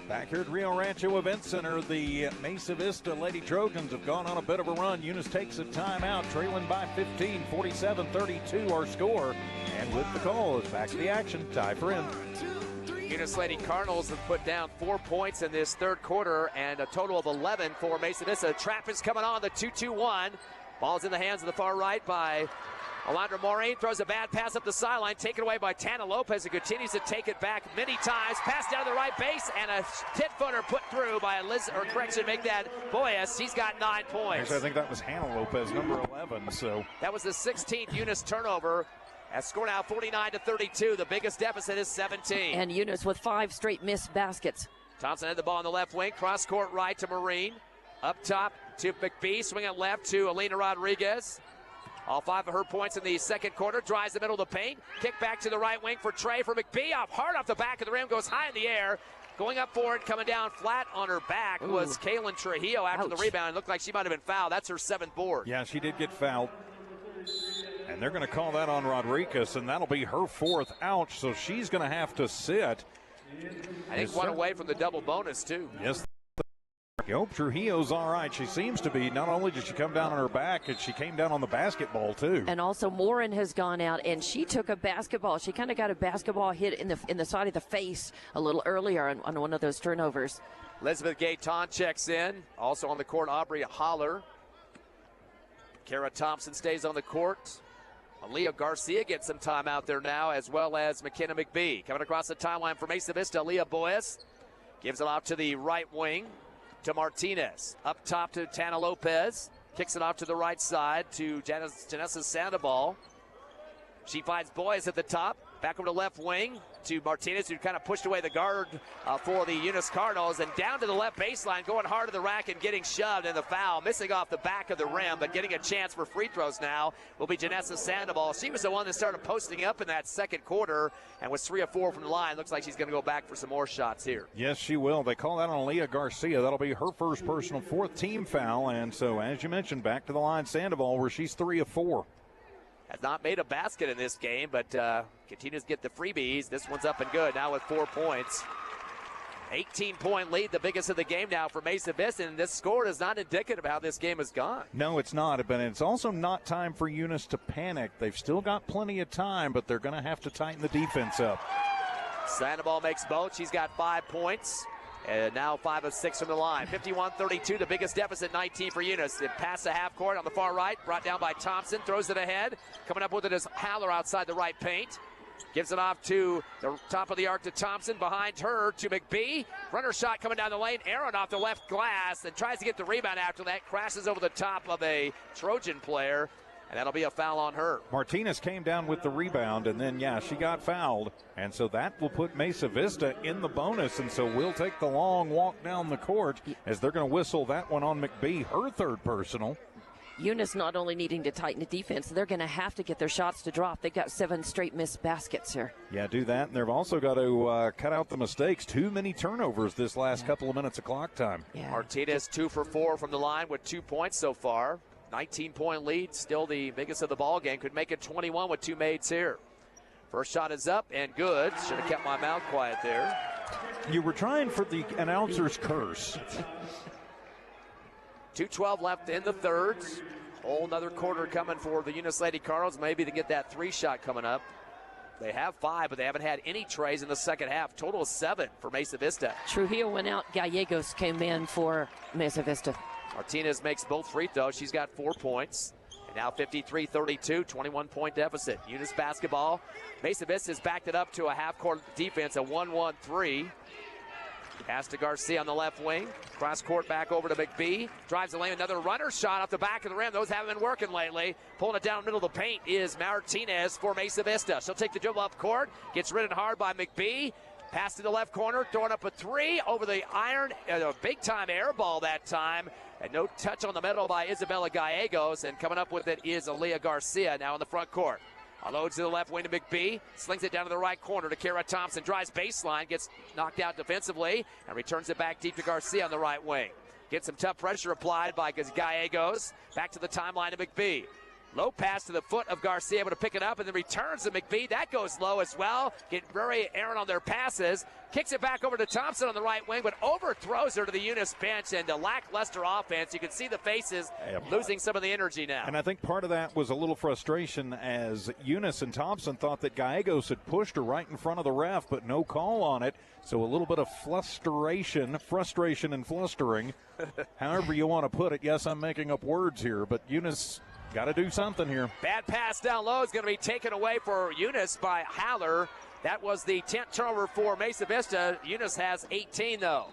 Back here at Rio Rancho Event Center, the Mesa Vista Lady Trojans have gone on a bit of a run. Eunice takes a timeout, trailing by 15, 47-32 our score. And with the call, is back to the action. Tie for end. Eunice Lady Cardinals have put down 4 points in this 3rd quarter and a total of 11 for Mesa Vista. Trap is coming on, the 2-2-1. Ball's in the hands of the far right by Alondra Maureen. Throws a bad pass up the sideline, taken away by Tana Lopez, who continues to take it back many times. Pass down to the right base, and a 10-footer put through by make that Boyas. He's got 9 points. Actually, I think that was Hannah Lopez, number 11. So that was the 16th Eunice turnover. As score now 49-32. The biggest deficit is 17. And Eunice with 5 straight missed baskets. Thompson had the ball on the left wing. Cross court right to Marine. Up top to McBee. Swing it left to Alina Rodriguez. All 5 of her points in the 2nd quarter. Drives the middle of the paint. Kick back to the right wing for Trey for McBee. Hard off the back of the rim. Goes high in the air. Going up for it, coming down flat on her back was Kaylin Trujillo after the rebound. It looked like she might have been fouled. That's her 7th board. Yeah, she did get fouled. And they're going to call that on Rodriguez, and that'll be her 4th. Ouch, so she's going to have to sit. I think one away from the double bonus, too. Yes. Trujillo's all right. She seems to be. Not only did she come down on her back, she came down on the basketball, too. And also Morin has gone out, and she took a basketball. She kind of got a basketball hit in the side of the face a little earlier on one of those turnovers. Elizabeth Gayton checks in. Also on the court, Aubrey Holler. Kara Thompson stays on the court. Aaliyah Garcia gets some time out there now, as well as McKenna McBee. Coming across the timeline for Mesa Vista, Aaliyah Boyas gives it out to the right wing. to Martinez. Up top to Tana Lopez. Kicks it off to the right side to Janessa Sandoval. She finds Boyes at the top. Back over to left wing to Martinez, who kind of pushed away the guard for the Eunice Cardinals. And down to the left baseline, going hard to the rack and getting shoved in the foul. Missing off the back of the rim, but getting a chance for free throws now will be Janessa Sandoval. She was the one that started posting up in that second quarter and was 3 of 4 from the line. Looks like she's going to go back for some more shots here. Yes, she will. They call that on Leah Garcia. That'll be her first personal 4th team foul. And so, as you mentioned, back to the line, Sandoval, where she's 3 of 4. Has not made a basket in this game, but continues to get the freebies. This one's up and good now with 4 points. 18-point lead, the biggest of the game now for Mesa Vista, and this score is not indicative of how this game has gone. No, it's not, but it's also not time for Eunice to panic. They've still got plenty of time, but they're going to have to tighten the defense up. Sandoval makes both. She's got 5 points. And now 5 of 6 from the line. 51-32, the biggest deficit, 19 for Eunice. It past the half court on the far right, brought down by Thompson, throws it ahead. Coming up with it is Haller outside the right paint. Gives it off to the top of the arc to Thompson. Behind her to McBee. Runner shot coming down the lane. Aaron off the left glass and tries to get the rebound after that. Crashes over the top of a Trojan player. And that'll be a foul on her. Martinez came down with the rebound, and then, she got fouled. And so that will put Mesa Vista in the bonus. And so we'll take the long walk down the court as they're going to whistle that one on McBee, her 3rd personal. Eunice not only needing to tighten the defense, they're going to have to get their shots to drop. They've got 7 straight missed baskets here. Yeah, do that. And they've also got to cut out the mistakes. Too many turnovers this last couple of minutes of clock time. Yeah. Martinez 2 for 4 from the line with 2 points so far. 19-point lead, still the biggest of the ball game. Could make it 21 with 2 mades here. First shot is up and good. Should have kept my mouth quiet there. You were trying for the announcer's curse. 2:12 left in the third. Whole another quarter coming for the Eunice Lady Cardinals. Maybe to get that 3 shot coming up. They have 5, but they haven't had any trays in the second half. Total of 7 for Mesa Vista. Trujillo went out. Gallegos came in for Mesa Vista. Martinez makes both free throws. She's got 4 points. And now 53-32, 21-point deficit. Eunice basketball. Mesa Vista has backed it up to a half-court defense, a 1-1-3. Pass to Garcia on the left wing. Cross court back over to McBee. Drives the lane. Another runner shot off the back of the rim. Those haven't been working lately. Pulling it down the middle of the paint is Martinez for Mesa Vista. She'll take the dribble up court. Gets ridden hard by McBee. Pass to the left corner. Throwing up a 3 over the iron. A big-time air ball that time. And no touch on the middle by Isabella Gallegos. And coming up with it is Aaliyah Garcia now in the front court. Unloads to the left wing to McBee. Slings it down to the right corner to Kara Thompson. Drives baseline. Gets knocked out defensively. And returns it back deep to Garcia on the right wing. Gets some tough pressure applied by Gallegos. Back to the timeline to McBee. Low pass to the foot of Garcia, able to pick it up, and then returns to McBee. That goes low as well. Get very errant on their passes. Kicks it back over to Thompson on the right wing, but overthrows her to the Eunice bench, and a lackluster offense. You can see the faces losing some of the energy now. And I think part of that was a little frustration as Eunice and Thompson thought that Gallegos had pushed her right in front of the ref, but no call on it. So a little bit of frustration and flustering, however you want to put it. Yes, I'm making up words here, but Eunice got to do something here. Bad pass down low is going to be taken away for Eunice by Haller. That was the 10th turnover for Mesa Vista. Eunice has 18, though.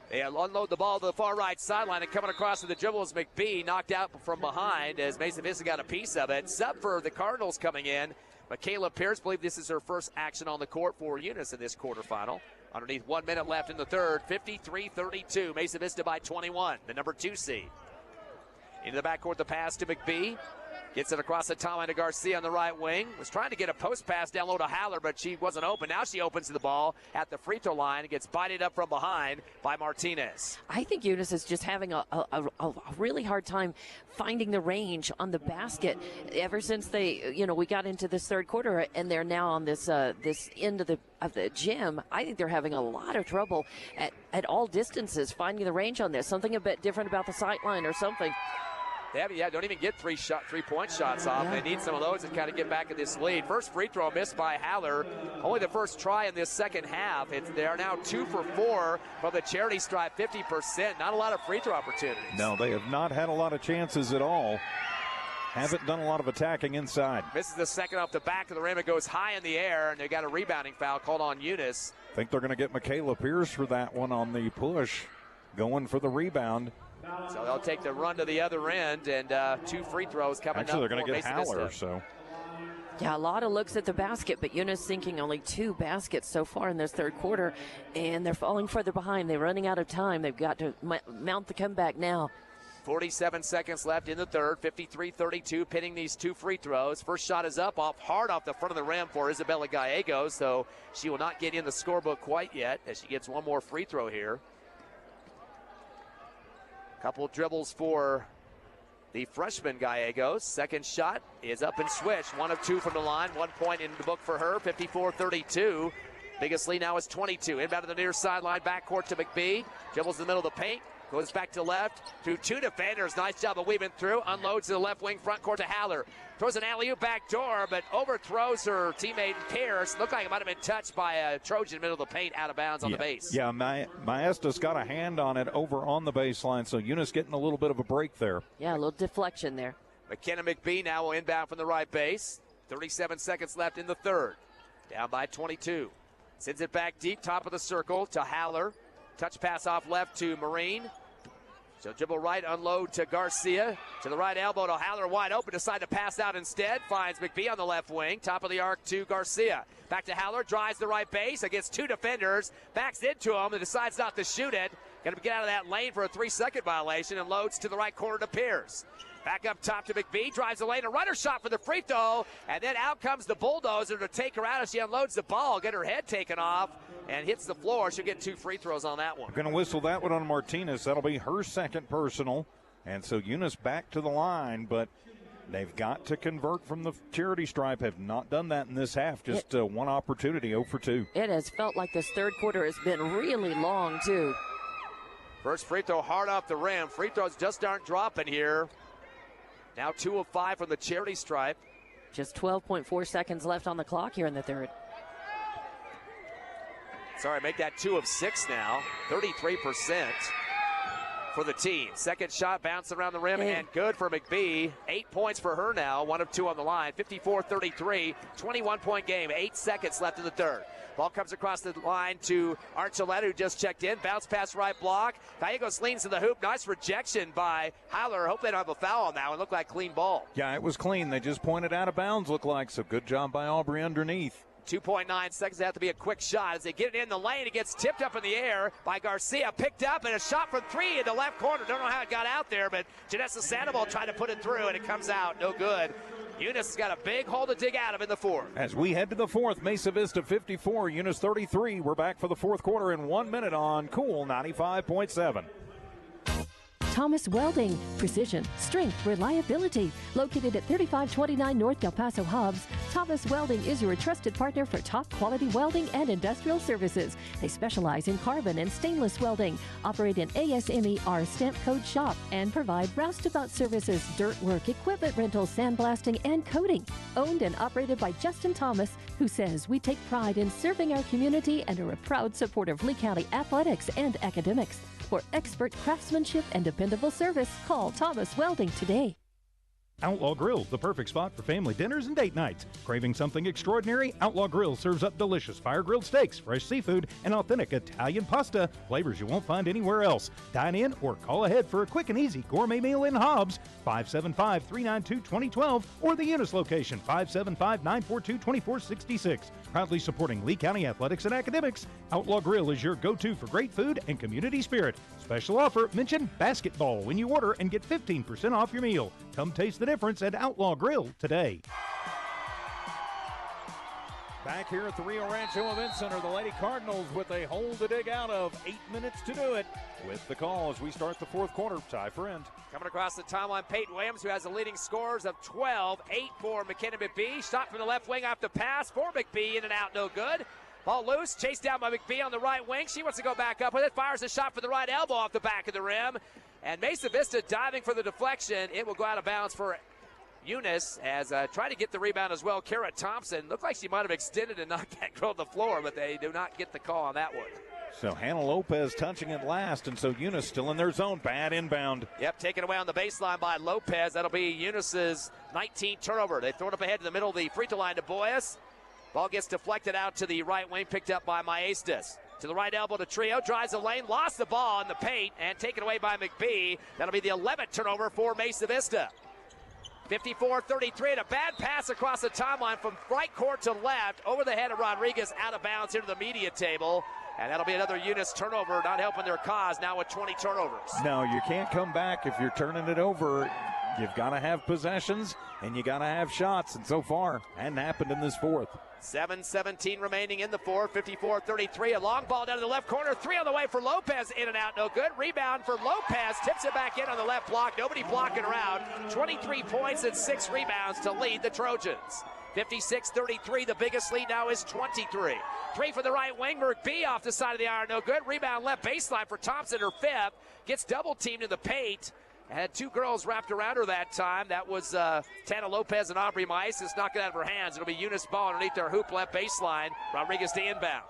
They unload the ball to the far right sideline, and coming across to the dribble is McBee, knocked out from behind as Mesa Vista got a piece of it. Sub for the Cardinals coming in. Michaela Pierce, believe this is her first action on the court for Eunice in this quarterfinal. Underneath 1 minute left in the third, 53-32. Mesa Vista by 21, the number 2 seed. Into the backcourt, the pass to McBee. Gets it across the timeline to Garcia on the right wing. Was trying to get a post pass down low to Haller, but she wasn't open. Now she opens the ball at the free throw line and gets bited up from behind by Martinez. I think Eunice is just having a really hard time finding the range on the basket ever since we got into this third quarter, and they're now on this end of the gym. I think they're having a lot of trouble at all distances finding the range on this. Something a bit different about the sight line or something. Don't even get three-point shots off. They need some of those to kind of get back in this lead. First free throw missed by Haller. Only the first try in this second half. They are now 2 for 4 from the charity stripe, 50%. Not a lot of free throw opportunities. No, they have not had a lot of chances at all. Haven't done a lot of attacking inside. Misses the second off the back of the rim. It goes high in the air, and they got a rebounding foul called on Eunice. I think they're going to get Michaela Pierce for that one on the push. going for the rebound. So they'll take the run to the other end, and 2 free throws coming up. Actually, they're going to get Mesa Haller, Vista. so. Yeah, a lot of looks at the basket, but Eunice sinking only 2 baskets so far in this third quarter, and they're falling further behind. They're running out of time. They've got to mount the comeback now. 47 seconds left in the third, 53-32, pinning these 2 free throws. First shot is up, hard off the front of the rim for Isabella Gallegos, so she will not get in the scorebook quite yet as she gets one more free throw here. Couple dribbles for the freshman Gallegos. Second shot is up and switch. 1 of 2 from the line. 1 point in the book for her. 54-32. Biggest lead now is 22. Inbound to the near sideline. Backcourt to McBee. Dribbles in the middle of the paint. Goes back to left to 2 defenders. Nice job of weaving through. Unloads to the left wing front court to Haller. Throws an alley-oop back door, but overthrows her teammate Pierce. Looked like it might have been touched by a Trojan middle of the paint, out of bounds on the base. Yeah, Maestas got a hand on it over on the baseline, so Eunice getting a little bit of a break there. Yeah, a little deflection there. McKenna McBee now will inbound from the right base. 37 seconds left in the third. Down by 22. Sends it back deep, top of the circle to Haller. Touch pass off left to Marine. So dribble right, unload to Garcia. To the right elbow to Haller, wide open. Decide to pass out instead. Finds McBee on the left wing. Top of the arc to Garcia. Back to Haller, drives the right base against 2 defenders. Backs into him and decides not to shoot it. Going to get out of that lane for a 3-second violation and loads to the right corner to Pierce. Back up top to McBee, drives the lane, a runner shot for the free throw, and then out comes the bulldozer to take her out as she unloads the ball, get her head taken off, and hits the floor. She'll get 2 free throws on that one. Going to whistle that one on Martinez. That'll be her second personal. And so Eunice back to the line, but they've got to convert from the charity stripe. Have not done that in this half. Just one opportunity, 0 for 2. It has felt like this third quarter has been really long, too. First free throw hard off the rim. Free throws just aren't dropping here. Now 2 of 5 from the charity stripe. Just 12.4 seconds left on the clock here in the third. Sorry, make that 2 of 6 now. 33% for the team. Second shot bounced around the rim and good for McBee. 8 points for her now. 1 of 2 on the line. 54-33. 21-point game. 8 seconds left in the third. Ball comes across the line to Archuleta, who just checked in. Bounce pass right block. Gallegos leans to the hoop. Nice rejection by Haller. Hope they don't have a foul on that one. Looked like clean ball. Yeah, it was clean. They just pointed out of bounds, looked like. So good job by Aubrey underneath. 2.9 seconds. They have to be a quick shot. As they get it in the lane, it gets tipped up in the air by Garcia. Picked up, and a shot from 3 in the left corner. Don't know how it got out there, but Janessa Sandoval tried to put it through, and it comes out. No good. Eunice has got a big hole to dig out of in the fourth. As we head to the fourth, Mesa Vista 54, Eunice 33. We're back for the fourth quarter in 1 minute on Cool 95.7. Thomas Welding. Precision, strength, reliability. Located at 3529 North Del Paso Hobbs, Thomas Welding is your trusted partner for top quality welding and industrial services. They specialize in carbon and stainless welding, operate an ASMER stamp code shop, and provide roustabout services, dirt work, equipment rental, sandblasting, and coating. Owned and operated by Justin Thomas, who says we take pride in serving our community and are a proud supporter of Lee County athletics and academics. For expert craftsmanship and dependable service, call Thomas Welding today. Outlaw Grill, the perfect spot for family dinners and date nights. Craving something extraordinary? Outlaw Grill serves up delicious fire-grilled steaks, fresh seafood, and authentic Italian pasta, flavors you won't find anywhere else. Dine in or call ahead for a quick and easy gourmet meal in Hobbs, 575-392-2012, or the Eunice location, 575-942-2466. Proudly supporting Lee County athletics and academics, Outlaw Grill is your go-to for great food and community spirit. Special offer, mention basketball when you order and get 15% off your meal. Come taste the difference at Outlaw Grill today. Back here at the Rio Rancho Event Center, the Lady Cardinals with a hole to dig out of. 8 minutes to do it. With the call as we start the fourth quarter, tie for end. Coming across the timeline, Peyton Williams, who has the leading scores of 12. 8 for McKenna McBee. Shot from the left wing off the pass for McBee. In and out, no good. Ball loose, chased down by McBee on the right wing. She wants to go back up with it. Fires a shot for the right elbow off the back of the rim. And Mesa Vista diving for the deflection. It will go out of bounds for Eunice as trying to get the rebound as well. Kara Thompson looked like she might have extended and knocked that girl to the floor, but they do not get the call on that one. So Hannah Lopez touching it last, and so Eunice still in their zone. Bad inbound. Yep, taken away on the baseline by Lopez. That'll be Eunice's 19th turnover. They throw it up ahead to the middle of the free throw line to Boyas. Ball gets deflected out to the right wing, picked up by Maestas. To the right elbow to Trio, drives the lane, lost the ball in the paint, and taken away by McBee. That'll be the 11th turnover for Mesa Vista. 54-33, and a bad pass across the timeline from right court to left, over the head of Rodriguez, out of bounds into the media table. And that'll be another Eunice turnover, not helping their cause, now with 20 turnovers. No, you can't come back if you're turning it over. You've got to have possessions, and you got to have shots, and so far, hadn't happened in this fourth. 7:17 remaining in the fourth, 54-33. A long ball down to the left corner, three on the way for Lopez, in and out, no good. Rebound for Lopez, tips it back in on the left block, nobody blocking around. 23 points and 6 rebounds to lead the Trojans. 56-33, the biggest lead now is 23. Three for the right wing, McBee off the side of the iron, no good. Rebound left baseline for Thompson, her fifth. Gets double teamed in the paint. Had two girls wrapped around her that time. That was Tana Lopez and Aubrey Mice. It's knocked it out of her hands. It'll be Eunice ball underneath their hoop left baseline. Rodriguez to inbound.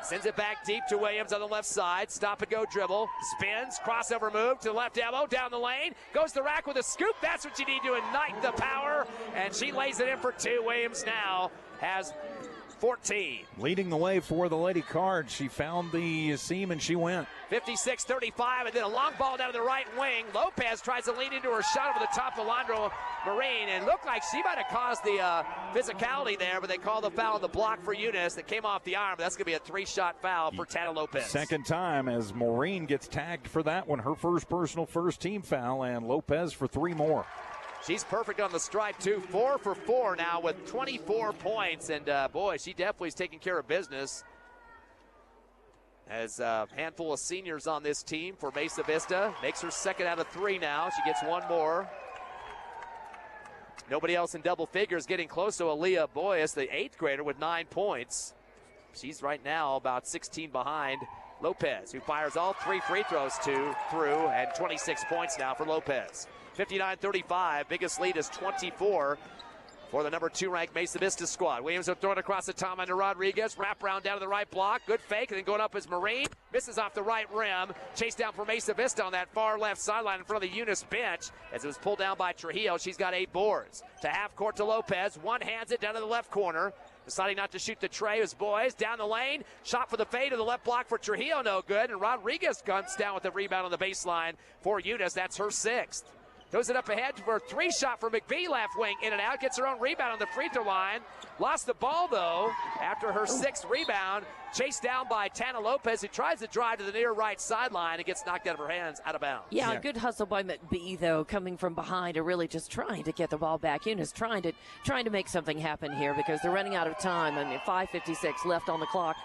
Sends it back deep to Williams on the left side. Stop and go dribble. Spins. Crossover move to the left elbow. Down the lane. Goes to the rack with a scoop. That's what you need to ignite the power. And she lays it in for two. Williams now has 14. Leading the way for the Lady Cards. She found the seam and she went. 56-35, and then a long ball down to the right wing. Lopez tries to lean into her shot over the top of Landro Marine, and looked like she might have caused the physicality there, but they called the foul on the block for Eunice that came off the arm. That's going to be a 3-shot foul for Tana Lopez. Second time as Maureen gets tagged for that one. Her first personal first-team foul, and Lopez for 3 more. She's perfect on the stripe, too. 4 for 4 now with 24 points. And, boy, she definitely is taking care of business. As a handful of seniors on this team for Mesa Vista. Makes her second out of 3 now. She gets one more. Nobody else in double figures getting close to Aaliyah Boyes, the 8th grader, with 9 points. She's right now about 16 behind Lopez, who fires all 3 free throws through, and 26 points now for Lopez. 59-35, biggest lead is 24 for the number 2 ranked Mesa Vista squad. Williams will throw it across the timeline to Rodriguez. Wrap around down to the right block. Good fake, and then going up is Marine. Misses off the right rim. Chase down for Mesa Vista on that far left sideline in front of the Eunice bench as it was pulled down by Trujillo. She's got 8 boards. To half court to Lopez. One hands it down to the left corner. Deciding not to shoot the tray was Boyes. Down the lane. Shot for the fade to the left block for Trujillo. No good. And Rodriguez guns down with the rebound on the baseline for Eunice. That's her 6th. Throws it up ahead for a 3-shot for McBee, left wing, in and out. Gets her own rebound on the free throw line. Lost the ball, though, after her 6th rebound. Chased down by Tana Lopez, who tries to drive to the near right sideline and gets knocked out of her hands, out of bounds. Yeah, good hustle by McBee, though, coming from behind and really just trying to get the ball back. Eunice trying to make something happen here because they're running out of time. I mean, 5:56 left on the clock.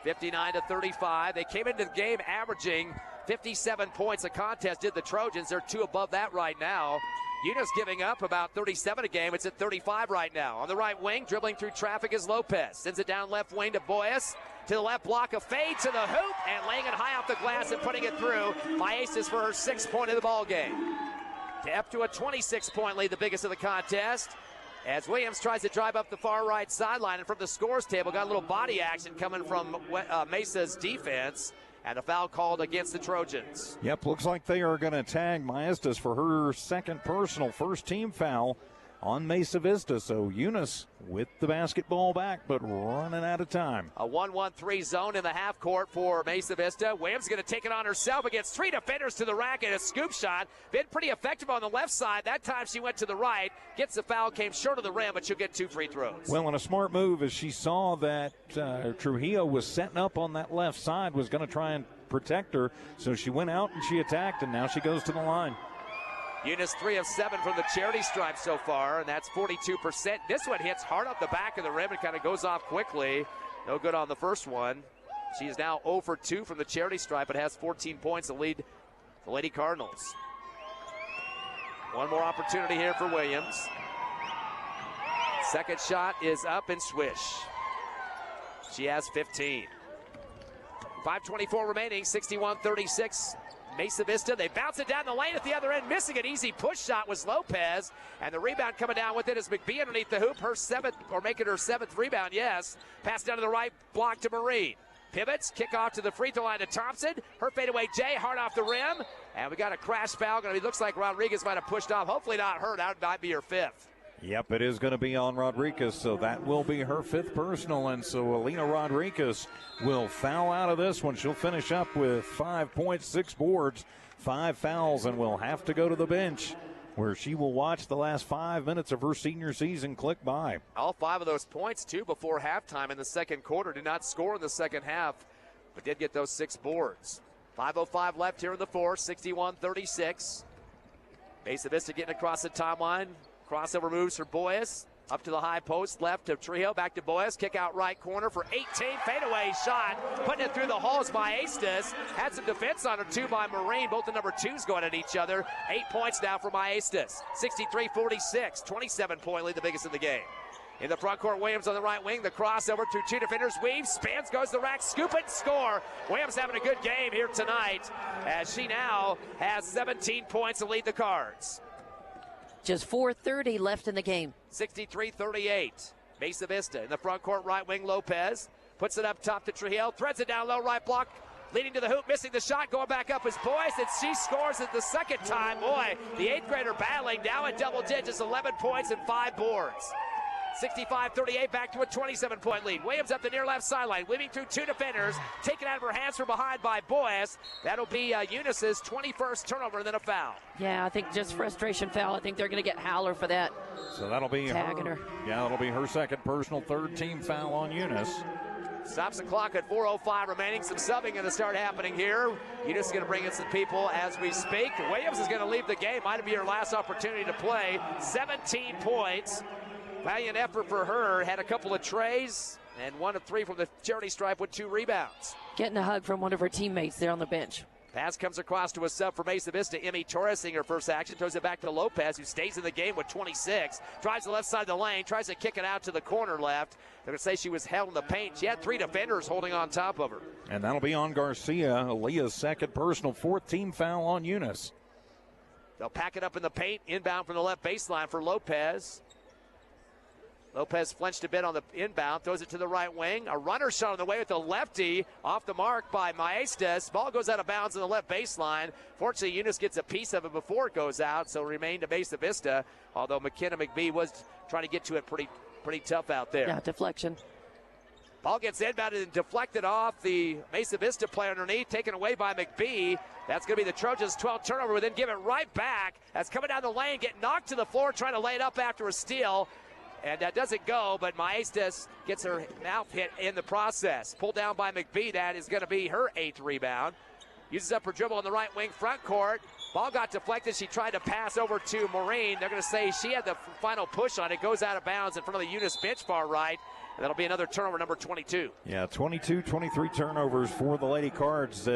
59-35. They came into the game averaging 57 points a contest, did the Trojans. They're 2 above that right now. Eunice giving up about 37 a game. It's at 35 right now. On the right wing, dribbling through traffic is Lopez. Sends it down left wing to Boyes. To the left block, a fade to the hoop, and laying it high off the glass and putting it through. Maiasis for her 6th point of the ball game. Up to a 26-point lead, the biggest of the contest. As Williams tries to drive up the far right sideline, and from the scores table, got a little body action coming from Mesa's defense. And a foul called against the Trojans. Yep, looks like they are going to tag Maestas for her 2nd personal first-team foul on Mesa Vista. So Eunice with the basketball back, but running out of time. A 1-1-3 zone in the half court for Mesa Vista. Williams going to take it on herself against 3 defenders to the rack and a scoop shot. Been pretty effective on the left side. That time she went to the right. Gets the foul, came short of the rim, but she'll get 2 free throws. Well, and a smart move as she saw that Trujillo was setting up on that left side, was going to try and protect her. So she went out and she attacked, and now she goes to the line. Eunice 3 of 7 from the charity stripe so far, and that's 42%. This one hits hard off the back of the rim and kind of goes off quickly. No good on the first one. She is now 0 for 2 from the charity stripe, but has 14 points to lead the Lady Cardinals. One more opportunity here for Williams. Second shot is up and swish. She has 15. 5:24 remaining, 61-36. Mesa Vista, they bounce it down the lane at the other end. Missing an easy push shot was Lopez. And the rebound coming down with it is McBee underneath the hoop. Her 7th, or making her 7th rebound, yes. Pass down to the right block to Marine. Pivots, kick off to the free throw line to Thompson. Her fadeaway J, hard off the rim. And we got a crash foul. Looks like Rodriguez might have pushed off. Hopefully not her. That might be her 5th. Yep, it is going to be on Rodriguez, so that will be her 5th personal, and so Alina Rodriguez will foul out of this one. She'll finish up with 5 points, 6 boards, 5 fouls, and will have to go to the bench, where she will watch the last 5 minutes of her senior season click by. All 5 of those points, too, before halftime in the second quarter. Did not score in the second half, but did get those 6 boards. 5:05 left here in the fourth, 61-36. Mesa Vista getting across the timeline. Crossover moves for Boyes. Up to the high post, left to Trejo, back to Boyes. Kick out right corner for 18. Fadeaway shot. Putting it through the holes by Maestas. Had some defense on her, too, by Marine. Both the number 2s going at each other. 8 points now for Maestas. 63-46. 27-point lead, the biggest in the game. In the front court, Williams on the right wing. The crossover through 2 defenders. Weaves, spins, goes to the rack, scoop it, score. Williams having a good game here tonight, as she now has 17 points to lead the Cards. Just 4:30 left in the game. 63-38. Mesa Vista in the front court, right wing. Lopez puts it up top to Trujillo, threads it down low, right block, leading to the hoop, missing the shot, going back up is Boyes, and she scores it the second time. Boy, the 8th grader battling, now in double digits, 11 points and 5 boards. 65-38, back to a 27-point lead. Williams up the near left sideline, weaving through 2 defenders, taken out of her hands from behind by Boyes. That'll be Eunice's 21st turnover and then a foul. Yeah, I think just frustration foul. I think they're going to get Howler for that. So that'll be tagging her. Yeah, that'll be her 2nd personal, 3rd team foul on Eunice. Stops the clock at 4:05 remaining. Some subbing going to start happening here. Eunice is going to bring in some people as we speak. Williams is going to leave the game. Might be her last opportunity to play. 17 points. Valiant effort for her. Had a couple of trays and 1 of 3 from the charity stripe with 2 rebounds. Getting a hug from one of her teammates there on the bench. Pass comes across to a sub for Mesa Vista. Emmy Torres seeing her first action. Throws it back to Lopez, who stays in the game with 26. Drives the left side of the lane. Tries to kick it out to the corner left. They're going to say she was held in the paint. She had 3 defenders holding on top of her. And that'll be on Garcia. Aaliyah's 2nd personal, 4th team foul on Eunice. They'll pack it up in the paint. Inbound from the left baseline for Lopez. Lopez flinched a bit on the inbound, throws it to the right wing. A runner shot on the way with the lefty, off the mark by Maestas. Ball goes out of bounds on the left baseline. Fortunately, Eunice gets a piece of it before it goes out, so remained to Mesa Vista, although McKenna McBee was trying to get to it pretty tough out there. Yeah, deflection. Ball gets inbounded and deflected off the Mesa Vista player underneath, taken away by McBee. That's going to be the Trojans' 12th turnover, but then give it right back. That's coming down the lane, getting knocked to the floor, trying to lay it up after a steal. And that doesn't go, but Maestas gets her mouth hit in the process. Pulled down by McBee. That is going to be her 8th rebound. Uses up her dribble on the right wing front court. Ball got deflected. She tried to pass over to Maureen. They're going to say she had the final push on it. Goes out of bounds in front of the Eunice bench far right. And that'll be another turnover, number 22. Yeah, 22, 23 turnovers for the Lady Cards.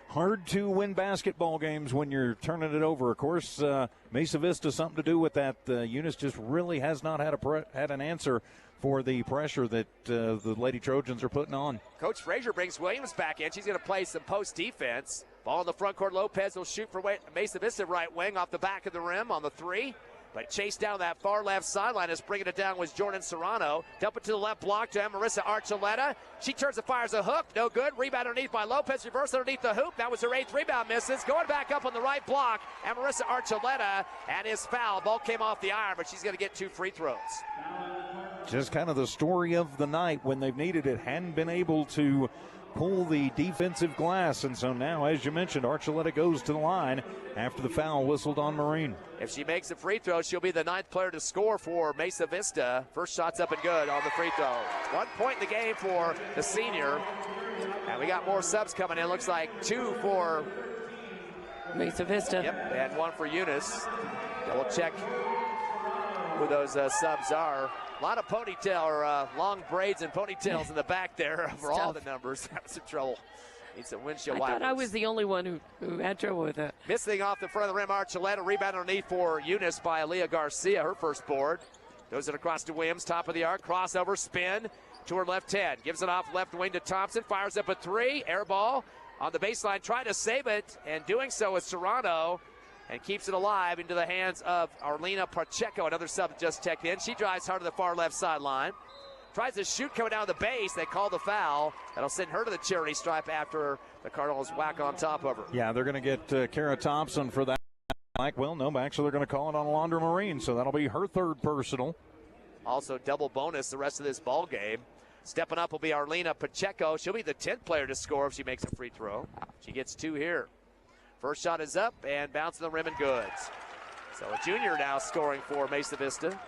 Hard to win basketball games when you're turning it over. Of course, Mesa Vista something to do with that. Eunice just really has not had an answer for the pressure that the Lady Trojans are putting on. Coach Frazier brings Williams back in. She's going to play some post defense. Ball in the front court. Lopez will shoot for Mesa Vista right wing off the back of the rim on the 3. But chased down that far left sideline as bringing it down was Jordan Serrano. Dump it to the left block to Marissa Archuleta. She turns and fires a hook. No good. Rebound underneath by Lopez. Reverse underneath the hoop. That was her 8th rebound. Misses. Going back up on the right block. And Marissa Archuleta and his foul. Ball came off the iron, but she's going to get 2 free throws. Just kind of the story of the night when they've needed it. Hadn't been able to pull the defensive glass, and so now, as you mentioned, Archuleta goes to the line after the foul whistled on Marine. If she makes a free throw, she'll be the 9th player to score for Mesa Vista. First shot's up and good on the free throw. 1 point in the game for the senior. And we got more subs coming in. Looks like 2 for Mesa Vista. Yep, and 1 for Eunice. We'll check who those subs are. A lot of ponytail or long braids and ponytails in the back there for all the numbers. That's some trouble. Need some windshield wipers. I thought I was the only one who had trouble with that. Missing off the front of the rim, Archuleta. Rebound underneath for Eunice by Aaliyah Garcia, her first board. Throws it across to Williams, top of the arc. Crossover, spin to her left hand. Gives it off left wing to Thompson. Fires up a 3. Air ball on the baseline. Trying to save it, and doing so is Serrano. And keeps it alive into the hands of Arlena Pacheco, another sub just checked in. She drives hard to the far left sideline. Tries to shoot coming down the base. They call the foul. That'll send her to the charity stripe after the Cardinals whack on top of her. Yeah, they're going to get Kara Thompson for that. Well, no, actually they're going to call it on Alondra Marine, so that'll be her third personal. Also double bonus the rest of this ball game. Stepping up will be Arlena Pacheco. She'll be the 10th player to score if she makes a free throw. She gets 2 here. First shot is up and bouncing the rim and good. So a junior now scoring for Mesa Vista.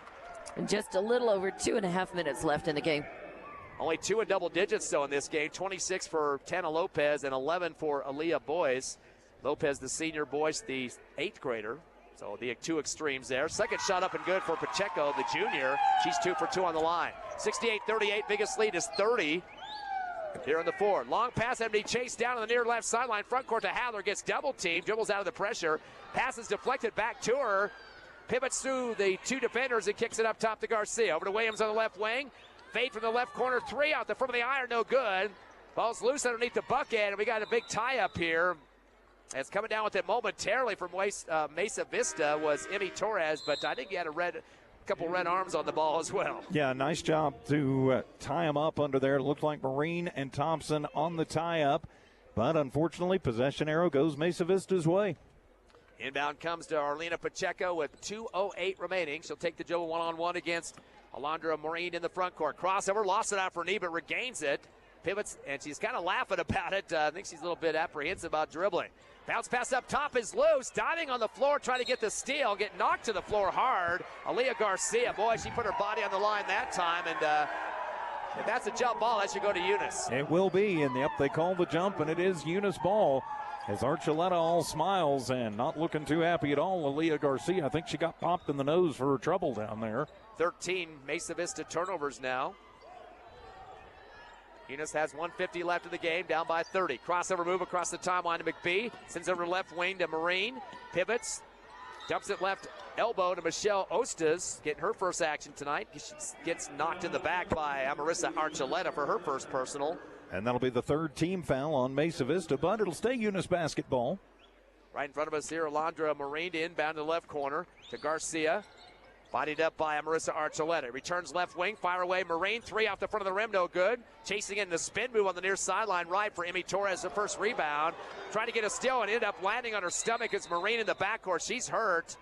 And just a little over 2.5 minutes left in the game. Only 2 in double digits, though, in this game. 26 for Tana Lopez and 11 for Aaliyah Boyce. Lopez, the senior, Boyce, the 8th grader. So the 2 extremes there. Second shot up and good for Pacheco, the junior. She's 2 for 2 on the line. 68-38, biggest lead is 30 here in the fourth. Long pass, had to be chased down on the near left sideline. Front court to Hadler, gets double teamed, dribbles out of the pressure. Pass is deflected back to her. Pivots through the 2 defenders and kicks it up top to Garcia. Over to Williams on the left wing. Fade from the left corner, 3 out the front of the iron, no good. Ball's loose underneath the bucket, and we got a big tie-up here. It's coming down with it momentarily from Mesa Vista was Emmy Torres, but I think he had a couple red arms on the ball as well. Yeah, nice job to tie him up under there. It looked like Marine and Thompson on the tie-up, but unfortunately, possession arrow goes Mesa Vista's way. Inbound comes to Arlena Pacheco with 2:08 remaining. She'll take the dribble one-on-one against Alondra Marine in the front court. Crossover, lost it out for a knee, but regains it. Pivots, and she's kind of laughing about it. I think she's a little bit apprehensive about dribbling. Bounce pass up top is loose. Diving on the floor, trying to get the steal. Get knocked to the floor hard. Aaliyah Garcia, boy, she put her body on the line that time. And if that's a jump ball, that should go to Eunice. It will be, and yep, they call the jump, and it is Eunice ball. As Archuleta all smiles and not looking too happy at all, Aaliyah Garcia, I think she got popped in the nose for her trouble down there. 13 Mesa Vista turnovers now. Eunice has 1:50 left in the game, down by 30. Crossover move across the timeline to McBee. Sends over to left wing to Marine. Pivots. Dumps it left elbow to Michelle Ostas, getting her first action tonight. She gets knocked in the back by Marissa Archuleta for her first personal. And that'll be the 3rd team foul on Mesa Vista, but it'll stay Eunice basketball. Right in front of us here, Alondra Marine to inbound to the left corner to Garcia. Bodied up by Marissa Archuleta. Returns left wing, fire away. Marine, 3 off the front of the rim, no good. Chasing in the spin move on the near sideline right for Emmy Torres, her first rebound. Trying to get a steal and ended up landing on her stomach as Marine in the backcourt. She's hurt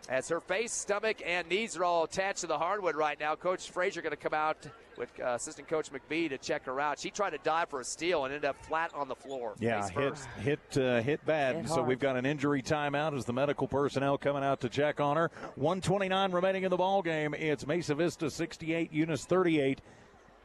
as her face, stomach, and knees are all attached to the hardwood right now. Coach Frazier going to come out with assistant coach McBee to check her out. She tried to dive for a steal and ended up flat on the floor. Yeah, hit bad. Hit so hard. we've got an injury timeout as the medical personnel coming out to check on her. 1:29 remaining in the ball game. It's Mesa Vista 68, Eunice 38.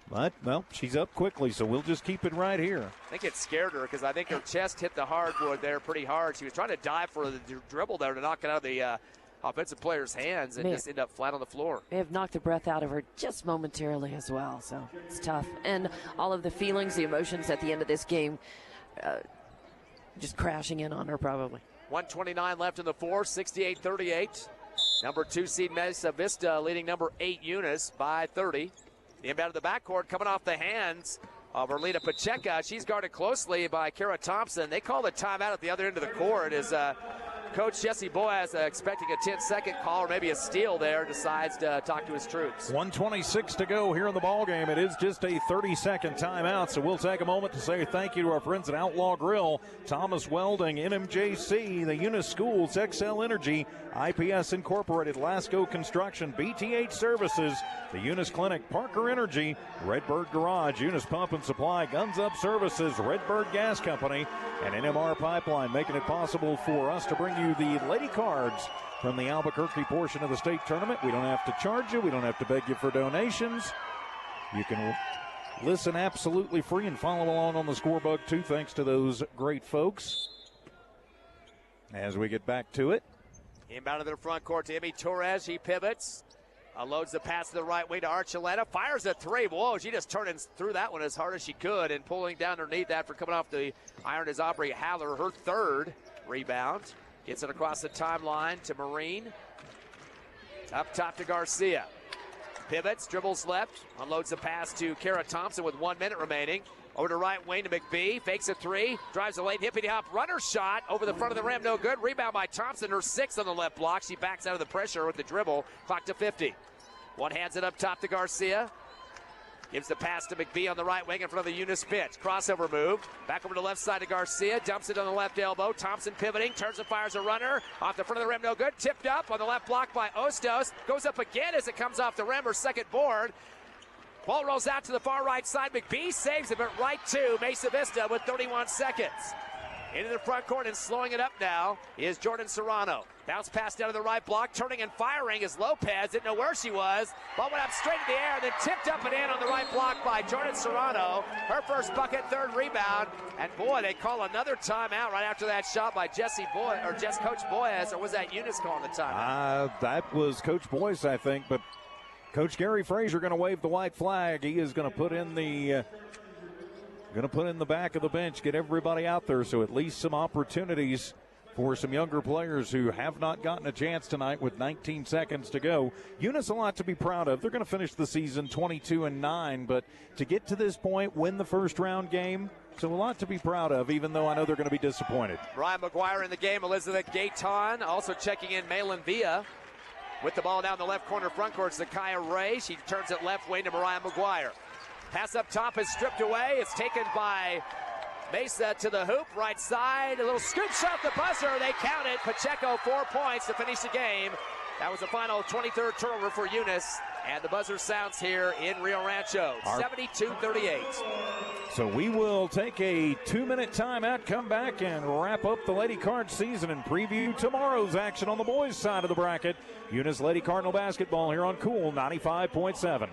But, well, she's up quickly, so we'll just keep it right here. I think it scared her because I think her chest hit the hardwood there pretty hard. She was trying to dive for the dribble there to knock it out of the offensive player's hands and just end up flat on the floor. They have knocked the breath out of her just momentarily as well, so it's tough. And all of the feelings, the emotions at the end of this game, just crashing in on her probably. 1:29 left in the fourth, 68-38. Number 2 seed Mesa Vista leading number 8 Eunice by 30. The inbound of the backcourt coming off the hands of Arlena Pacheco. She's guarded closely by Kara Thompson. They call the timeout at the other end of the court as Coach Jesse Boaz, expecting a 10-second call or maybe a steal there, decides to talk to his troops. 1:26 to go here in the ball game. It is just a 30-second timeout, so we'll take a moment to say thank you to our friends at Outlaw Grill, Thomas Welding, NMJC, the Eunice Schools, XL Energy, IPS Incorporated, Lasco Construction, BTH Services, the Eunice Clinic, Parker Energy, Redbird Garage, Eunice Pump and Supply, Guns Up Services, Redbird Gas Company, and NMR Pipeline, making it possible for us to bring you the Lady Cards from the Albuquerque portion of the state tournament. We don't have to charge you. We don't have to beg you for donations. You can listen absolutely free and follow along on the scorebook too, thanks to those great folks. As we get back to it. Inbound to the front court to Emmy Torres. He pivots. Loads the pass to the right wing to Archuleta. Fires a 3. Whoa, she just turned through that one as hard as she could. And pulling down underneath after coming off the iron is Aubrey Haller, her 3rd rebound. Gets it across the timeline to Marine. Up top to Garcia. Pivots, dribbles left. Unloads the pass to Kara Thompson with 1 minute remaining. Over to right wing to McBee. Fakes a 3. Drives a late hippity-hop runner shot. Over the front of the rim. No good. Rebound by Thompson. Her 6th on the left block. She backs out of the pressure with the dribble. Clock to 50. One hands it up top to Garcia. Gives the pass to McBee on the right wing in front of the Eunice bench. Crossover move. Back over to the left side to Garcia. Dumps it on the left elbow. Thompson pivoting. Turns and fires a runner. Off the front of the rim. No good. Tipped up on the left block by Ostos. Goes up again as it comes off the rim. Her second board. Ball rolls out to the far right side. McBee saves it, but right to Mesa Vista with 31 seconds. Into the front court and slowing it up now is Jordan Serrano. Bounce pass down to the right block, turning and firing is Lopez. Didn't know where she was. Ball went up straight in the air, then tipped up and in on the right block by Jordan Serrano. Her first bucket, third rebound. And boy, they call another timeout right after that shot by Coach Boyes, or was that Eunice calling the timeout? That was Coach Boyes, I think, but Coach Gary Frazier going to wave the white flag. He is going to put in the back of the bench, get everybody out there, so at least some opportunities for some younger players who have not gotten a chance tonight with 19 seconds to go. Eunice a lot to be proud of. They're going to finish the season 22-9, but to get to this point, win the first round game, so a lot to be proud of, even though I know they're going to be disappointed. Ryan McGuire in the game, Elizabeth Gayton, also checking in Malin Villa. With the ball down the left corner front court, Zakiya Ray. She turns it left wing to Mariah McGuire. Pass up top is stripped away. It's taken by Mesa to the hoop, right side. A little scoop shot, the buzzer. They count it. Pacheco, 4 points to finish the game. That was the final 23rd turnover for Eunice. And the buzzer sounds here in Rio Rancho, 72-38. So we will take a 2-minute timeout, come back and wrap up the Lady Card season and preview tomorrow's action on the boys' side of the bracket. Eunice Lady Cardinal basketball here on Cool 95.7.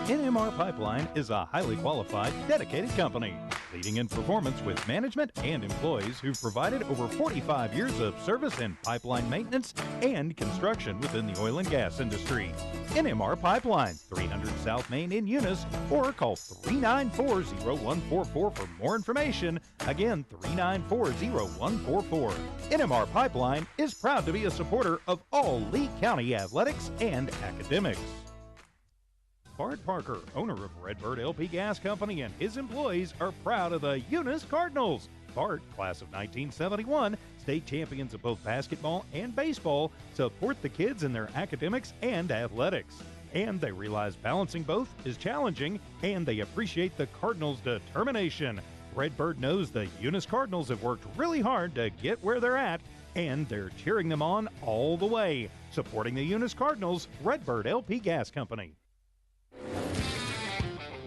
NMR Pipeline is a highly qualified, dedicated company, leading in performance with management and employees who've provided over 45 years of service in pipeline maintenance and construction within the oil and gas industry. NMR Pipeline, 300 South Main in Eunice, or call 394-0144 for more information. Again, 394-0144. NMR Pipeline is proud to be a supporter of all Lee County athletics and academics. Bart Parker, owner of Redbird LP Gas Company, and his employees are proud of the Eunice Cardinals. Bart, class of 1971, state champions of both basketball and baseball, support the kids in their academics and athletics. And they realize balancing both is challenging, and they appreciate the Cardinals' determination. Redbird knows the Eunice Cardinals have worked really hard to get where they're at, and they're cheering them on all the way. Supporting the Eunice Cardinals, Redbird LP Gas Company.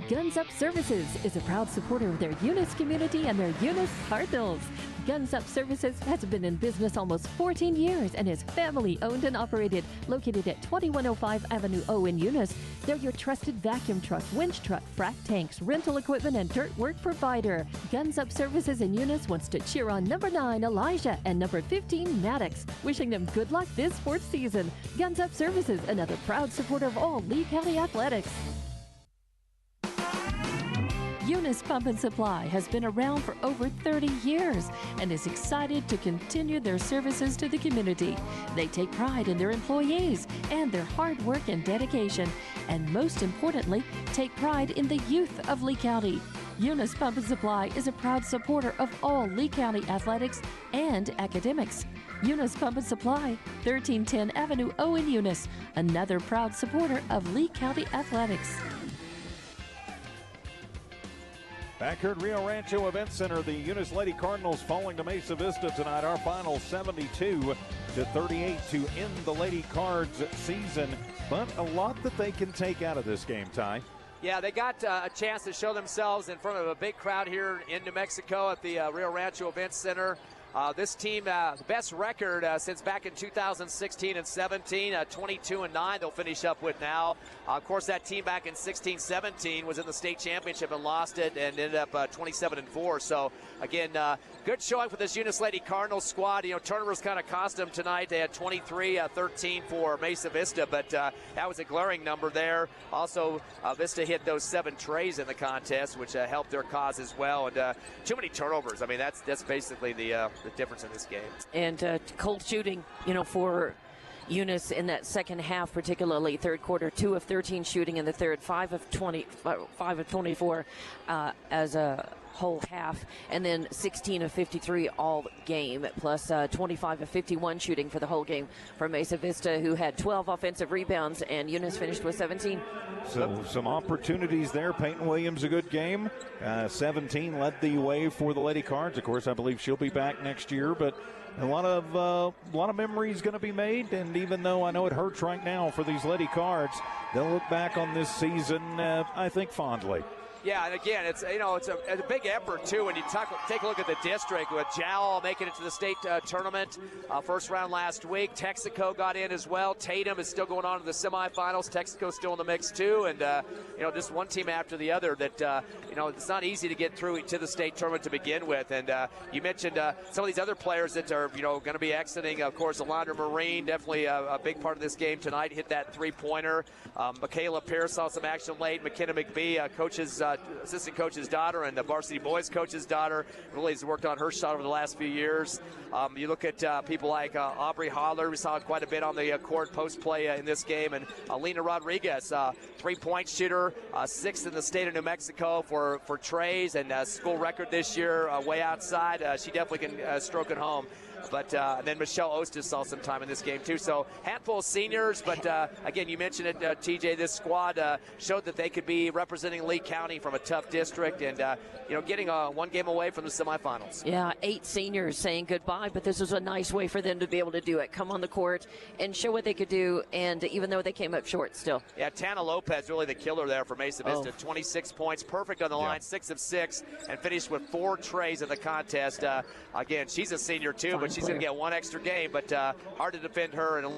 Guns Up Services is a proud supporter of their Eunice community and their Eunice Cardinals. Guns Up Services has been in business almost 14 years and is family owned and operated, located at 2105 Avenue O in Eunice. They're your trusted vacuum truck, winch truck, frac tanks, rental equipment, and dirt work provider. Guns Up Services in Eunice wants to cheer on number 9 Elijah and number 15 Maddox, wishing them good luck this sports season. Guns Up Services, another proud supporter of all Lee County athletics. Eunice Pump and Supply has been around for over 30 years and is excited to continue their services to the community. They take pride in their employees and their hard work and dedication, and most importantly, take pride in the youth of Lee County. Eunice Pump and Supply is a proud supporter of all Lee County athletics and academics. Eunice Pump and Supply, 1310 Avenue O in Eunice, another proud supporter of Lee County athletics. Back here at Rio Rancho Event Center, the Eunice Lady Cardinals falling to Mesa Vista tonight. Our final 72-38 to end the Lady Cards season. But a lot that they can take out of this game, Ty. Yeah, they got a chance to show themselves in front of a big crowd here in New Mexico at the Rio Rancho Event Center. This team, the best record since back in 2016 and 17, 22-9 they'll finish up with now. Of course, that team back in 16-17 was in the state championship and lost it and ended up 27-4. So, again, good showing for this Eunice Lady Cardinals squad. You know, turnovers kind of cost them tonight. They had 23-13 for Mesa Vista, but that was a glaring number there. Also, Vista hit those 7 trays in the contest, which helped their cause as well. And too many turnovers. I mean, that's basically the difference in this game. And cold shooting, you know, for Eunice in that second half, particularly third quarter, 2 of 13 shooting in the third, 5 of 24 as a whole half, and then 16 of 53 all game, plus 25 of 51 shooting for the whole game for Mesa Vista, who had 12 offensive rebounds, and Eunice finished with 17. So some opportunities there. Peyton Williams, a good game. 17 led the way for the Lady Cards. Of course, I believe she'll be back next year, but a lot of memories going to be made. And even though I know it hurts right now for these Lady Cards, they'll look back on this season, I think, fondly. Yeah, and again, it's a big effort too when you take a look at the district with Jowl making it to the state tournament, first round last week. Texaco got in as well. Tatum is still going on to the semifinals. Texaco's still in the mix too, and just one team after the other. That it's not easy to get through to the state tournament to begin with. And you mentioned some of these other players that are going to be exiting. Of course, Alondra Marine, definitely a big part of this game tonight. Hit that three-pointer. Michaela Pierce saw some action late. McKenna McBee, assistant coach's daughter and the varsity boys coach's daughter, really has worked on her shot over the last few years. You look at people like Aubrey Holler, we saw quite a bit on the court post play in this game, and Alina Rodriguez, three-point shooter, sixth in the state of New Mexico for trays, and school record this year, way outside. She definitely can stroke it home. But then Michelle Ostis saw some time in this game too. So handful of seniors, but again, you mentioned it, TJ. This squad showed that they could be representing Lee County from a tough district, and getting one game away from the semifinals. Yeah, 8 seniors saying goodbye, but this was a nice way for them to be able to do it. Come on the court and show what they could do, and even though they came up short, still. Yeah, Tana Lopez really the killer there for Mesa Vista. 26 points, perfect on the line, 6 of 6, and finished with 4 trays in the contest. Again, she's a senior too, but she's going to get one extra game, but hard to defend her. And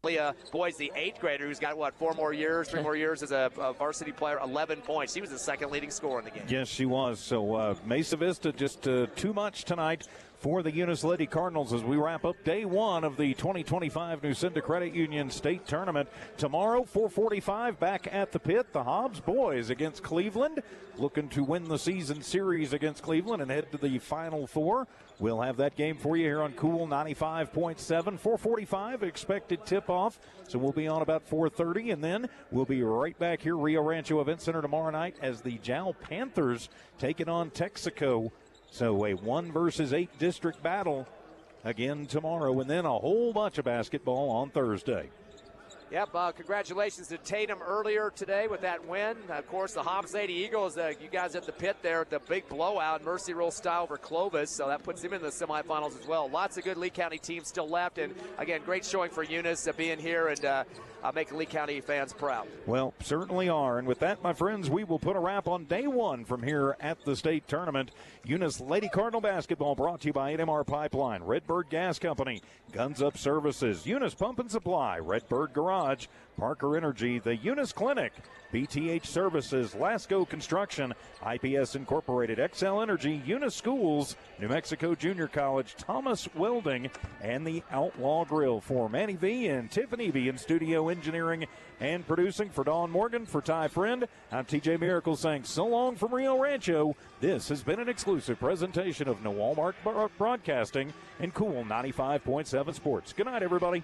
Leah Boyd's the 8th grader who's got, 3 more years as a varsity player, 11 points. She was the second leading scorer in the game. Yes, she was. So Mesa Vista just too much tonight for the Eunice Lady Cardinals as we wrap up day 1 of the 2025 Nucinda Credit Union State Tournament. Tomorrow, 4:45, back at the pit, the Hobbs boys against Cleveland, looking to win the season series against Cleveland and head to the Final Four. We'll have that game for you here on Cool 95.7. 4:45 expected tip-off, so we'll be on about 4:30, and then we'll be right back here, Rio Rancho Event Center tomorrow night as the Jowl Panthers take it on Texaco. So a 1 versus 8 district battle again tomorrow, and then a whole bunch of basketball on Thursday. Yep, congratulations to Tatum earlier today with that win. Of course, the Hobbs Lady Eagles, you guys at the pit there, the big blowout, Mercy Rule style over Clovis, so that puts them in the semifinals as well. Lots of good Lee County teams still left, and again, great showing for Eunice being here and making Lee County fans proud. Well, certainly are. And with that, my friends, we will put a wrap on day 1 from here at the state tournament. Eunice Lady Cardinal basketball brought to you by NMR Pipeline, Redbird Gas Company, Guns Up Services, Eunice Pump and Supply, Redbird Garage, Parker Energy, the Eunice Clinic, BTH Services, Lasco Construction, IPS Incorporated, XL Energy, Eunice Schools, New Mexico Junior College, Thomas Welding, and the Outlaw Grill. For Manny V and Tiffany V in studio engineering and producing, for Dawn Morgan, for Ty Friend, I'm TJ Miracle saying so long from Rio Rancho. This has been an exclusive presentation of Noalmark Broadcasting and Cool 95.7 Sports. Good night, everybody.